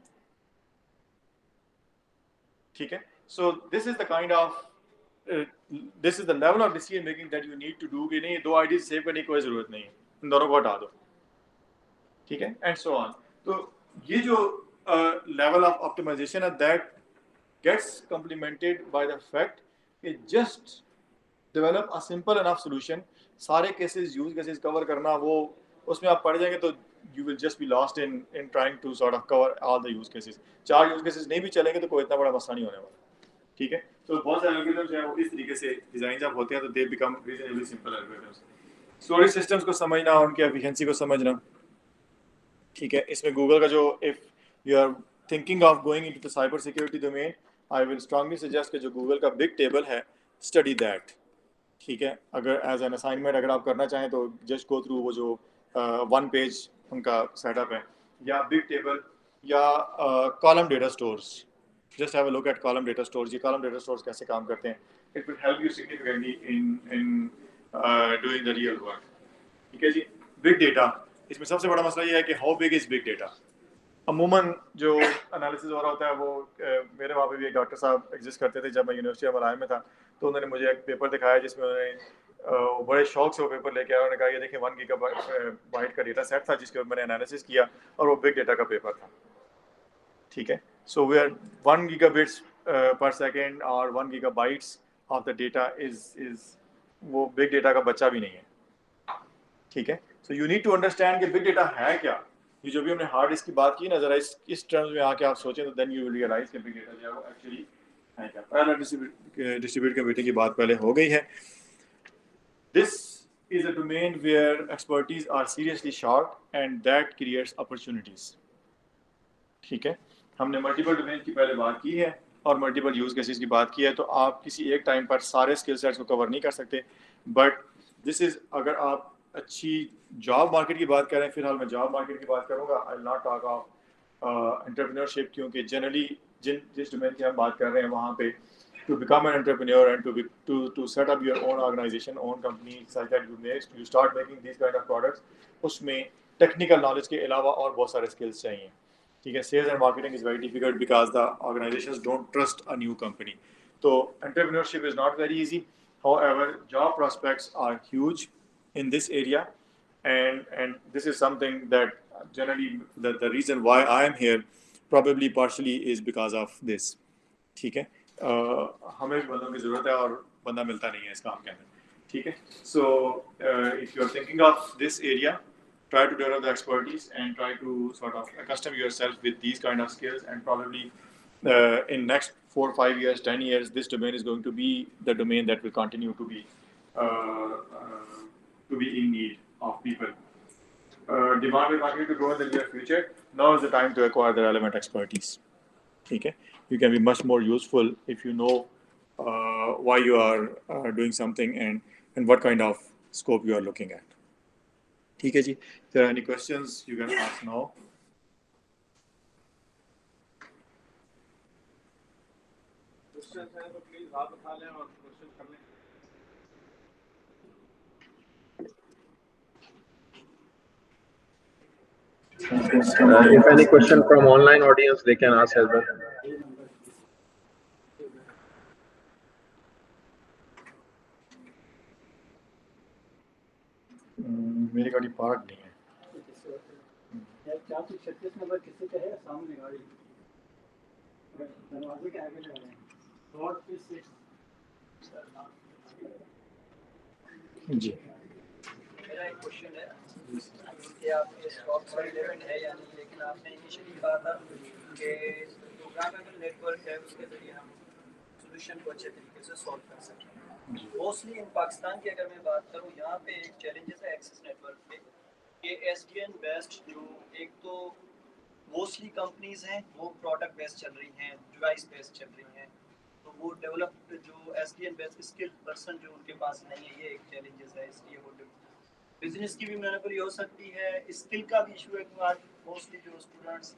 ठीक है। So this is the kind of this is the level of decision making that you need to do कि नहीं 2 आईडी सेव करने की कोई जरूरत नहीं है, इन दोनों को हटा दो, ठीक है, एंड सो ऑन। तो ये जो लेवल ऑफ ऑप्टिमाइजेशन है that gets complemented by the fact कि just develop a simple enough solution. सारे केसेस यूज केसेस कवर करना, वो उसमें आप पढ़ जाएंगे तो you will just be lost in trying to sort of cover all the use cases। 4 use cases नहीं भी चलेंगे तो कोई इतना बड़ा मसला नहीं होने वाला, ठीक है। तो बहुत सारे एल्गोरिथम्स हैं वो इस तरीके से डिजाइन जब होते हैं तो they become reasonably simple algorithms. Storage systems को समझना, उनकी एफिशिएंसी को समझना, ठीक है। इसमें गूगल का जो, if you are thinking of going into the cyber security domain, I will strongly suggest कि जो गूगल का बिग टेबल है, स्टडी दैट, ठीक है। अगर एज एन असाइनमेंट अगर आप करना चाहें तो जस्ट गो थ्रू वो जो 1 पेज उनका सेटअप है, या बिग टेबल या column data stores, just have a look at column data stores. ये कॉलम डेटा स्टोर्स कैसे काम करते हैं, it will help you significantly in doing the real work, ठीक है जी। बिग डेटा, इसमें सबसे बड़ा मसला ये है कि how big is big data. अमूमन जो एनालिसिस हो रहा होता है वो मेरे वहाँ पे भी एक डॉक्टर साहब एग्जिस्ट करते थे जब मैं यूनिवर्सिटी ऑफ मलाया में था, तो उन्होंने मुझे एक पेपर दिखाया जिसमें उन्होंने बड़े शौक से वो पेपर लेके आया। उन्होंने कहा ये देखिए 1 गीगाबाइट का डेटा सेट था जिसके ऊपर मैंने एनालिसिस किया और वो बिग डेटा का पेपर था, ठीक है। So we are 1 gigabits per second और 1 gigabytes of the data is वो बिग डेटा का बच्चा भी नहीं है, ठीक है। So you need to understand कि बिग डेटा है क्या। ये जो भी हमने हार्ड डिस्क की बात की ना, जरा इस टर्म्स में आके आप सोचें तो देन यू विल रियलाइज कि बिग डेटा जो है वो एक्चुअली है क्या। पहला डिस्ट्रीब्यूट कंप्यूटिंग की बात पहले हो गई है। This is a domain where expertise are seriously short and that creates opportunities, ठीक है। हमने मल्टीपल डोमेन की पहले बात की है और मल्टीपल यूज केसेस की बात की है, तो आप किसी एक टाइम पर सारे स्किल सेट्स को कवर नहीं कर सकते, बट दिस इज, अगर आप अच्छी जॉब मार्केट की बात करें, फिलहाल मैं जॉब मार्केट की बात करूंगा, I will not talk of entrepreneurship, क्योंकि जनरली जिस डोमेन की हम बात कर रहे हैं वहाँ पे to become an entrepreneur and to set up your own organization, own company such that you start making this kind of products, उसमें टेक्निकल नॉलेज के अलावा और बहुत सारे स्किल्स चाहिए, ठीक है। Sales and marketing is very difficult because the organizations don't trust a new company, तो entrepreneurship is not very easy. However, job prospects are huge in this area, and this is something that generally the reason why I am here probably partially is because of this, ठीक है। हमें भी बंदों की ज़रूरत है और बंदा मिलता नहीं है इस काम के अंदर, ठीक है। So if you are thinking of this area, try to develop the expertise and try to sort of accustom yourself with these kind of skills, and probably in next 4, 5 years, 10 years, this domain is going to be the domain that will continue to be in need of people. Demand will continue to grow in the near future. Now is the time to acquire the relevant expertise. Okay, you can be much more useful if you know why you are doing something and what kind of scope you are looking at. Okay, ji. If there are any questions, you can ask now. Question हैं तो please हाथ उठा लें और question कर लें। If any question from online audience, they can ask as well. मेरी गाड़ी पार्क नहीं है। 436 नंबर किसी का है? सामने गाड़ी दरवाजे के आगे लगा है। रोड पे 6 जी मेरा एक क्वेश्चन है कि आपके स्टॉक्स रिलेवेंट है या नहीं, लेकिन आपने इनिशियली कहा था कि प्रोग्रामेबल नेटवर्क है, उसके जरिए हम सॉल्यूशन को अच्छे तरीके से सॉल्व कर सकते हैं। मोस्टली इन पाकिस्तान की अगर मैं बात करूं, यहाँ पे एक चैलेंजेस है एक्सेस नेटवर्क पे कि एसडीएन बेस्ड जो एक तो मोस्टली कंपनीज हैं वो प्रोडक्ट बेस्ड चल रही हैं, डिवाइस बेस्ड चल रही हैं, तो वो डेवलप्ड जो एसडीएन बेस्ड स्किल पर्सन जो उनके पास नहीं है, ये एक चैलेंजेस है। इसलिए वो बिजनेस की भी मोनोपोली हो सकती है, स्किल का भी इशू है कि आज मोस्टली जो स्टूडेंट्स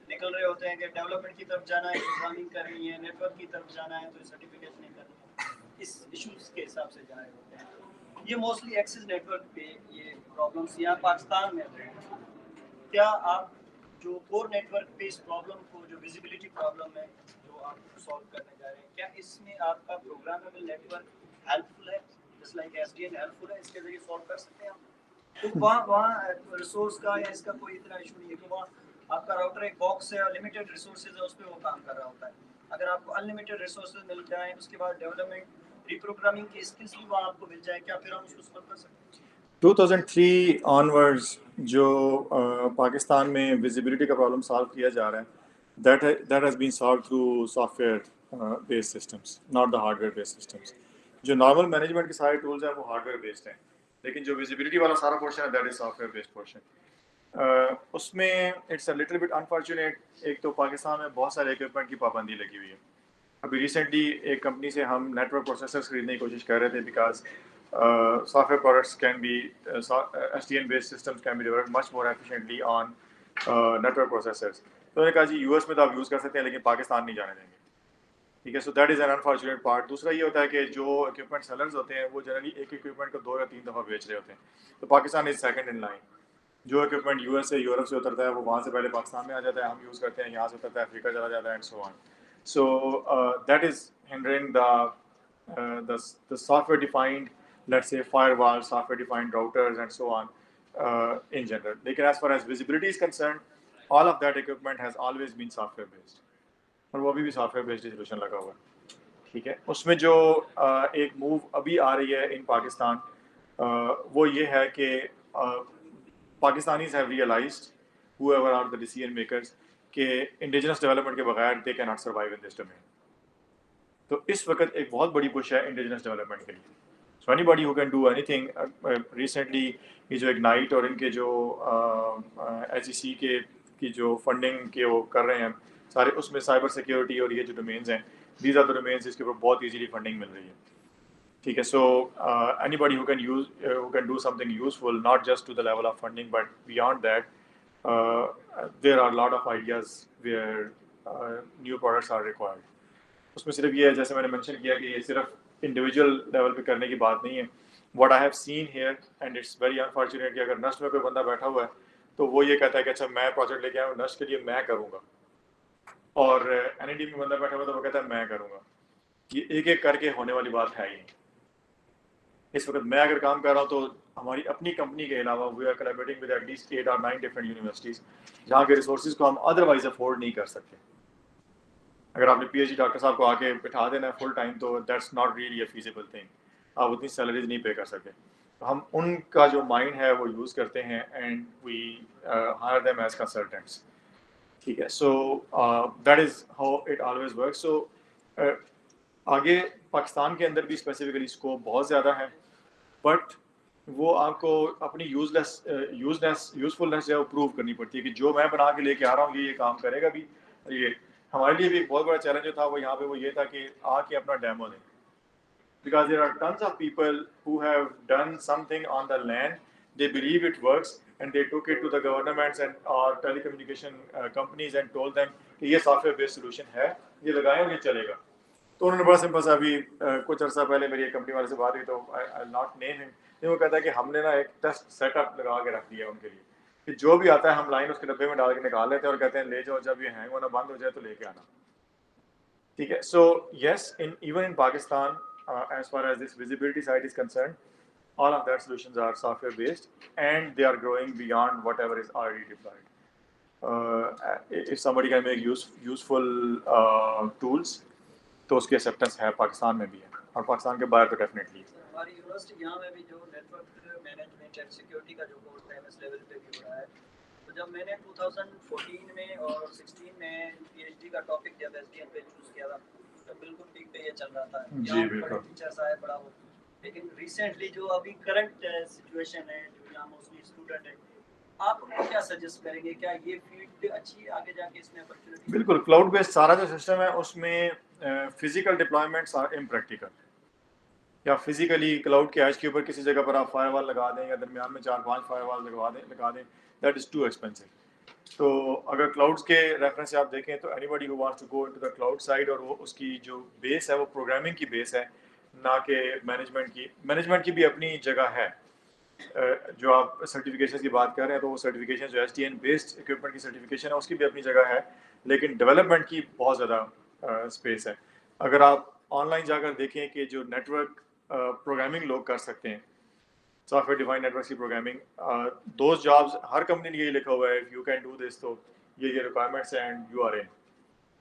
निकल रहे होते हैं कि डेवलपमेंट की तरफ जाना है, प्रोग्रामिंग करनी है, नेटवर्क की तरफ जाना है, तो सर्टिफिकेट नहीं करनी है, इस इश्यूज के हिसाब से जा रहे होते हैं। ये मोस्टली एक्सेस नेटवर्क पे ये प्रॉब्लम्स यहाँ पाकिस्तान में हैं। क्या आप जो कोर नेटवर्क पे इस प्रॉब्लम को, जो विजिबिलिटी प्रॉब्लम है जो आप सॉल्व करने जा रहे हैं, क्या इसमें आपका प्रोग्रामेबल नेटवर्क हेल्पफुल है, जस्ट लाइक एसडीएन हेल्पफुल है, इसके जरिए सॉल्व कर सकते हैं हम? तो वहाँ रिसोर्स का या इसका कोई इतना इशू नहीं है कि वहाँ आपका राउटर एक बॉक्स है और लिमिटेड रिसोर्सेज है, उस पर वो काम कर रहा होता है। अगर आपको अनलिमिटेड रिसोर्सेज मिल जाए, उसके बाद डेवलपमेंट रिप्रोग्रामिंग की स्किल्स भी वहाँ आपको मिल जाए, क्या फिर हम उसको सॉल्व कर सकते हैं? 2003 ऑनवर्ड्स जो पाकिस्तान में विजिबिलिटी का प्रॉब्लम सॉल्व किया जा रहा है, that has been solved through software based systems, not the hardware based systems. जो नॉर्मल मैनेजमेंट के सारे टूल्स हैं वो हार्डवेयर बेस्ड हैं, लेकिन जो विजिबिलिटी वाला सारा पोर्शन है that is software based portion. उसमें it's a little bit unfortunate, एक तो पाकिस्तान में बहुत सारे इक्विपमेंट की पाबंदी लगी हुई है। अभी रिसेंटली एक कंपनी से हम नेटवर्क प्रोसेसर्स खरीदने की कोशिश कर रहे थे because software products can be SDN based systems can be developed much more efficiently on network processors. तो मैंने कहा जी यूएस में तो आप यूज़ कर सकते हैं लेकिन पाकिस्तान नहीं जाने देंगे, ठीक है। So that is an unfortunate part. दूसरा ये होता है कि जो इक्विपमेंट सेलर्स होते हैं वो जनरली एक इक्विपमेंट को 2 या 3 दफ़ा बेच रहे होते हैं, तो Pakistan is second in line. जो इक्विपमेंट यूएस से यूरोप से उतरता है वो वहाँ से पहले पाकिस्तान में आ जाता है, हम यूज़ करते हैं, यहाँ से उतरता है अफ्रीका चला जाता है and so on. So that is hindering the software defined, let's say firewall, software defined routers and so on in general. Lekin as far as visibility is concerned, all of that equipment has always been software based, और वो अभी भी software based solution लगा हुआ है, ठीक है। उसमें जो एक मूव अभी आ रही है इन पाकिस्तान, वो ये है कि Pakistanis have realized, whoever are the decision makers, कि indigenous development के बगैर they cannot survive in this domain. तो इस वक्त एक बहुत बड़ी पुश है indigenous development के लिए। So anybody who can do anything, recently ये जो Ignite और इनके जो HEC की जो फंडिंग के वो कर रहे हैं सारे, उसमें साइबर सिक्योरिटी और ये जो डोमेन्स हैं, these are the domains जिसके ऊपर बहुत इजीली फंडिंग मिल रही है, ठीक है। So anybody who can do something useful, not just to the level of funding but beyond that, there are a lot of ideas where new products are required. उसमें सिर्फ ये है, जैसे मैंने मेंशन किया कि ये सिर्फ इंडिविजुअल लेवल पे करने की बात नहीं है। What I have seen here and it's very unfortunate कि अगर नस्ट में कोई बंदा बैठा हुआ है तो वो ये कहता है कि अच्छा मैं प्रोजेक्ट लेके आया हूँ नस्ट के लिए, मैं करूँगा, और एनईडी में बंदा बैठा हुआ तो वो कहता है मैं करूँगा। ये एक एक करके होने वाली बात है ही नहीं। इस वक्त मैं अगर काम कर रहा हूँ तो हमारी अपनी कंपनी के अलावा we are collaborating with at least 8 or 9 different universities जहाँ के रिसोर्सेज को हम अदरवाइज अफोर्ड नहीं कर सकते। अगर आपने पीएचडी डॉक्टर साहब को आके बिठा देना है फुल टाइम तो that's not really a feasible thing, आप उतनी सैलरीज नहीं पे कर सकते। तो हम उनका जो माइंड है वो यूज़ करते हैं and we hire them as consultants, ठीक है। So that is how it always work. So आगे पाकिस्तान के अंदर भी स्पेसिफिकली स्कोप बहुत ज़्यादा है, बट वो आपको अपनी यूजफुलनेस जो है प्रूव करनी पड़ती है कि जो मैं बना के लेके आ रहा हूँ ये काम करेगा भी। ये हमारे लिए भी एक बहुत बड़ा चैलेंज था वो यहाँ पे, वो ये था कि आके अपना डेमो दें, because there are tons of people who have done something on the land, they believe it works and they took it to the governments and और telecommunication companies and told them कि ये software based solution है, ये लगाएं और ये चलेगा। तो तो उन्होंने बड़ा सिंपल सा अभी कुछ अर्सा पहले मेरी एक कंपनी वाले से बात हुई, तो आई नॉट नेम हिम, वो कहता है कि हमने ना एक टेस्ट सेटअप लगा के रख दिया उनके लिए कि जो भी आता है हम लाइन उसके डब्बे में डाल के निकाल लेते हैं और कहते हैं ले जाओ, जब ये हैंग होना बंद हो जाए तो लेके आना। ठीक है, so yes, in even in Pakistan as far as this visibility side is concerned, all of that solutions are software based and they are growing beyond whatever is already deployed. If somebody can make useful tools, तो उसकी acceptance है पाकिस्तान में भी है और पाकिस्तान के बाहर तो डेफिनेटली है। हमारी यूनिवर्सिटी यहाँ में भी जो नेटवर्क मैनेजमेंट एंड सिक्योरिटी का जो कोर्स है एमएस लेवल पे भी हो रहा है, तो जब मैंने 2014 में और 16 में पीएचडी का टॉपिक जब एसडीएन पे चूज किया था, तो बिल्कुल पीक पे ये चल रहा था, जी बिल्कुल, टीचर्स आए बड़ा हो। लेकिन रिसेंटली जो अभी करंट सिचुएशन है, जो यहाँ मोस्टली स्टूडेंट है, आप उनको क्या सजेस्ट करेंगे? क्या ये फील्ड अच्छी है आगे जाके इसमें अपॉर्चुनिटी? बिल्कुल, क्लाउड बेस्ड सारा जो सिस्टम है उसमें फिजिकल डिप्लॉयमेंट्स आर इम्प्रैक्टिकल, या फिजिकली क्लाउड के एज के ऊपर किसी जगह पर आप फायरवॉल लगा दें या दरमियान में 4-5 फायरवॉल लगा दें, दैट इज़ टू एक्सपेंसिव। तो अगर क्लाउड्स के रेफरेंस से आप देखें तो anybody who wants to go into the cloud side, और वो उसकी जो बेस है वो प्रोग्रामिंग की बेस है, ना कि मैनेजमेंट की भी अपनी जगह है। जो आप सर्टिफिकेशन की बात कर रहे हैं तो वो सर्टिफिकेशन जो एसडीएन बेस्ड इक्विपमेंट की सर्टिफिकेशन है उसकी भी अपनी जगह है, लेकिन डेवलपमेंट की बहुत ज़्यादा स्पेस है। अगर आप ऑनलाइन जाकर देखें कि जो नेटवर्क प्रोग्रामिंग लोग कर सकते हैं, सॉफ्टवेयर डिफाइंड नेटवर्क की प्रोग्रामिंग, दो जॉब्स हर कंपनी ने यही लिखा हुआ है, if you can do this, तो ये रिक्वायरमेंट्स हैं and you are in.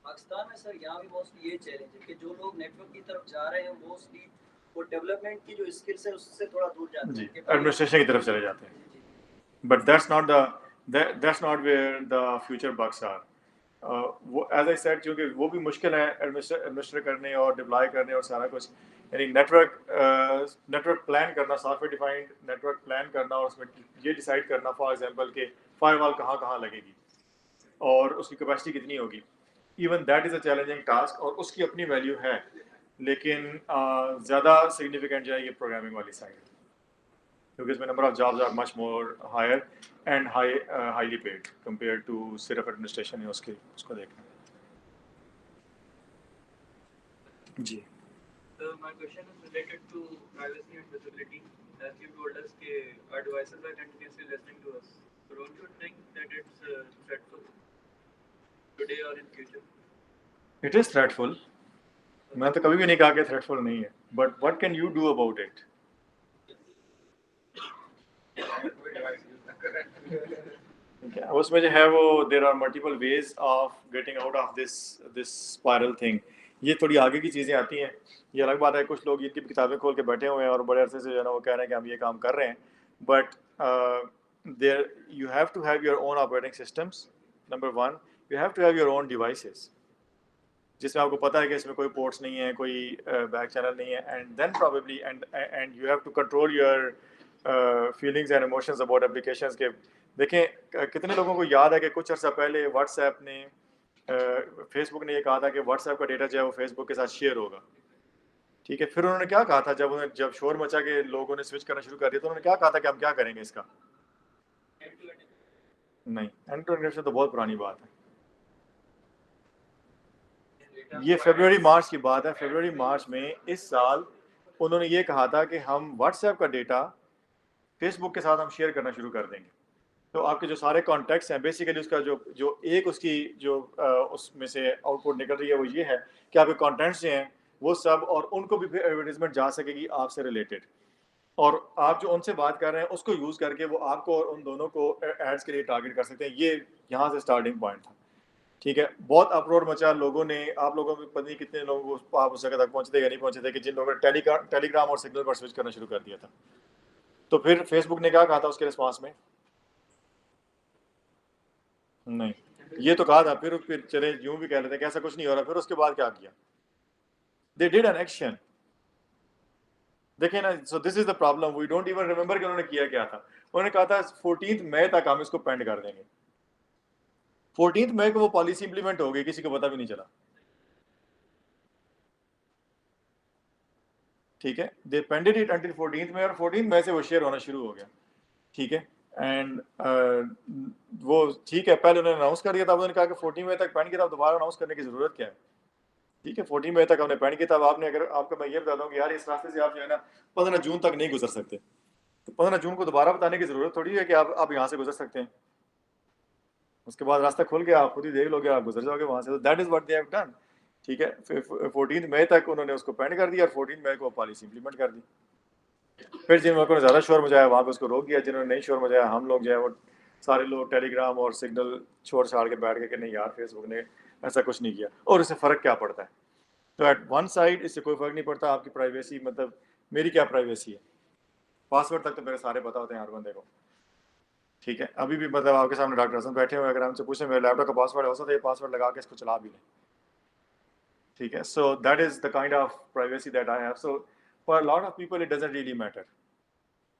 Pakistan में सर यहाँ भी मोस्टली ये चैलेंज है कि जो लोग नेटवर्क की तरफ जा रहे हैं मोस्टली वो डेवलपमेंट की जो स्किल्स है उससे थोड़ा दूर जाते हैं, जी, एडमिनिस्ट्रेशन की तरफ चले जाते हैं, but that's not where the future bugs are. वो एज आई सेड, क्योंकि वो भी मुश्किल है एडमिनिस्ट्रेट करने और डिप्लॉय करने और सारा कुछ, यानी नेटवर्क प्लान करना, सॉफ्टवेयर डिफाइंड नेटवर्क प्लान करना और उसमें ये डिसाइड करना फॉर एग्जांपल कि फायरवॉल कहाँ लगेगी और उसकी कैपेसिटी कितनी होगी, even that is a challenging task और उसकी अपनी वैल्यू है, लेकिन ज़्यादा सिग्निफिकेंट जो है ये प्रोग्रामिंग वाली साइड है, क्योंकि इसमें number of jobs are much more higher and highly paid compare to सिर्फ एडमिनिस्ट्रेशन है उसको देखना। जी, So my question is related to privacy and visibility. As you told us that our devices are continuously listening to us. So don't you think that it's threatful today or in future? It is threatful. मैं तो कभी भी नहीं कहा कि threatful नहीं है, but what can you do about it? उसमें जो है वो there are multiple ways of getting out of this spiral thing. ये थोड़ी आगे की चीज़ें आती हैं, ये अलग बात है। कुछ लोग इनकी किताबें खोल के बैठे हुए हैं और बड़े अरसे से जो है ना वो कह रहे हैं कि हम ये काम कर रहे हैं, but there you have to have your own operating systems. Number 1, you have to have your own devices जिसमें आपको पता है कि इसमें कोई पोर्ट्स नहीं है, कोई बैक चैनल नहीं है, and then probably and you have to control your feelings and emotions about applications के। देखें कितने लोगों को याद है कि कुछ अर्सा पहले व्हाट्सएप ने फेसबुक ने ये कहा था कि व्हाट्सएप का डेटा जो है वो फेसबुक के साथ शेयर होगा, ठीक है। फिर उन्होंने क्या कहा था, जब शोर मचा के लोगों ने स्विच करना शुरू कर दिया तो उन्होंने क्या कहा था कि हम क्या करेंगे इसका? नहीं, एंड टू एंड तो बहुत पुरानी बात है, ये फरवरी मार्च की बात है। फरवरी मार्च में इस साल उन्होंने ये कहा था कि हम व्हाट्सएप का डेटा फेसबुक के साथ हम शेयर करना शुरू कर देंगे। तो आपके जो सारे कॉन्टैक्ट्स हैं बेसिकली उसका जो एक उसकी जो उसमें से आउटपुट निकल रही है वो ये है कि आपके कॉन्टेंट्स जो हैं वो सब, और उनको भी एडवर्टीजमेंट जा सकेगी आपसे रिलेटेड, और आप जो उनसे बात कर रहे हैं उसको यूज़ करके वो आपको और उन दोनों को एड्स के लिए टारगेट कर सकते हैं। ये यहाँ से स्टार्टिंग पॉइंट था, ठीक है। बहुत अपरोर मचा, लोगों ने, आप लोगों में पता नहीं कितने लोगों को आप उस जगह तक पहुँचते या नहीं पहुँचे थे कि जिन लोगों ने टेलीग्राम और सिग्नल पर स्विच करना शुरू कर दिया था। तो फिर फेसबुक ने क्या कहा था उसके रिस्पॉन्स में? नहीं, ये तो कहा था, फिर चले यूं भी कह लेते हैं कि ऐसा कुछ नहीं हो रहा। फिर उसके बाद क्या किया? They did an action. देखें ना, so this is the problem, we don't even remember कि उन्होंने किया क्या था। उन्होंने कहा था 14 मई तक हम इसको पेंड कर देंगे। 14 मई को वो पॉलिसी इंप्लीमेंट हो गई, किसी को पता भी नहीं चला, ठीक है। दे पेंडेड इट अंटिल 14 मई और 14 मई से वो शेयर होना शुरू हो गया, ठीक है। एंड वो ठीक है, पहले उन्होंने अनाउंस कर दिया था, उन्होंने कहा कि 14 मई तक पेंड किया था, दोबारा अनाउंस करने की ज़रूरत क्या है? ठीक है, 14 मई तक हमने पैन किया। तब आपने, अगर आपको मैं ये बता दूँ कि यार इस रास्ते से आप जो है ना 15 जून तक नहीं गुजर सकते, तो 15 जून को दोबारा बताने की ज़रूरत थोड़ी है कि आप यहाँ से गुजर सकते हैं। उसके बाद रास्ता खुल गया, आप खुद ही देख लोगे, आप गुजर जाओगे वहाँ से। तो that is what they have done. ठीक है, फिर 14 मई तक उन्होंने उसको पेंड कर दिया और 14 मई को पॉलिसी इंप्लीमेंट कर दी। फिर जिन लोगों ने ज़्यादा शोर मचाया वहाँ पे उसको रोक दिया, जिन्होंने नहीं शोर मचाया हम लोग जो है वो सारे लोग टेलीग्राम और सिग्नल छोड़ छाड़ के बैठ गए कि नहीं यार फेसबुक ने ऐसा कुछ नहीं किया। और इससे फ़र्क क्या पड़ता है? तो एट वन साइड इससे कोई फ़र्क नहीं पड़ता, आपकी प्राइवेसी, मतलब मेरी क्या प्राइवेसी है? पासवर्ड तक तो मेरे सारे पता होते हैं हर बंदे को। ठीक है, अभी भी मतलब आपके सामने डॉक्टर हसन बैठे हुए, अगर हमसे पूछे मेरे लैपटॉप का पासवर्ड हो सकता है, ये पासवर्ड लगा के इसको चला भी लें। ठीक है, so that is the kind of privacy that I have. So for lot of people it doesn't really matter.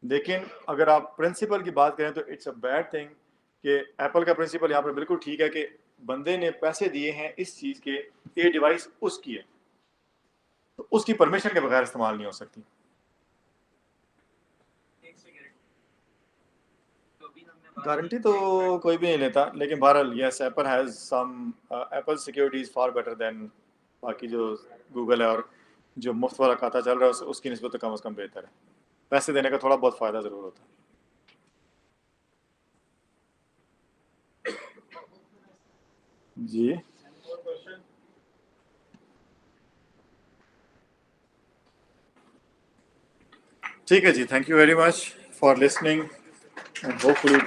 लेकिन अगर आप प्रिंसिपल की बात करें तो इट्स अ बैड थिंग कि एप्पल का प्रिंसिपल यहाँ पर बिल्कुल ठीक है कि बंदे ने पैसे दिए हैं इस चीज़ के, ये डिवाइस उसकी है, तो उसकी परमिशन के बगैर इस्तेमाल नहीं हो सकती। गारंटी तो कोई भी नहीं लेता, लेकिन बहरहाल yes Apple has some, Apple security is far better than बाकी जो गूगल है, और जो मुफ्त वाला खाता चल रहा है उसकी निस्बत तो कम से कम बेहतर है। पैसे देने का थोड़ा बहुत फ़ायदा ज़रूर होता है। जी ठीक है जी, thank you very much for listening and hopefully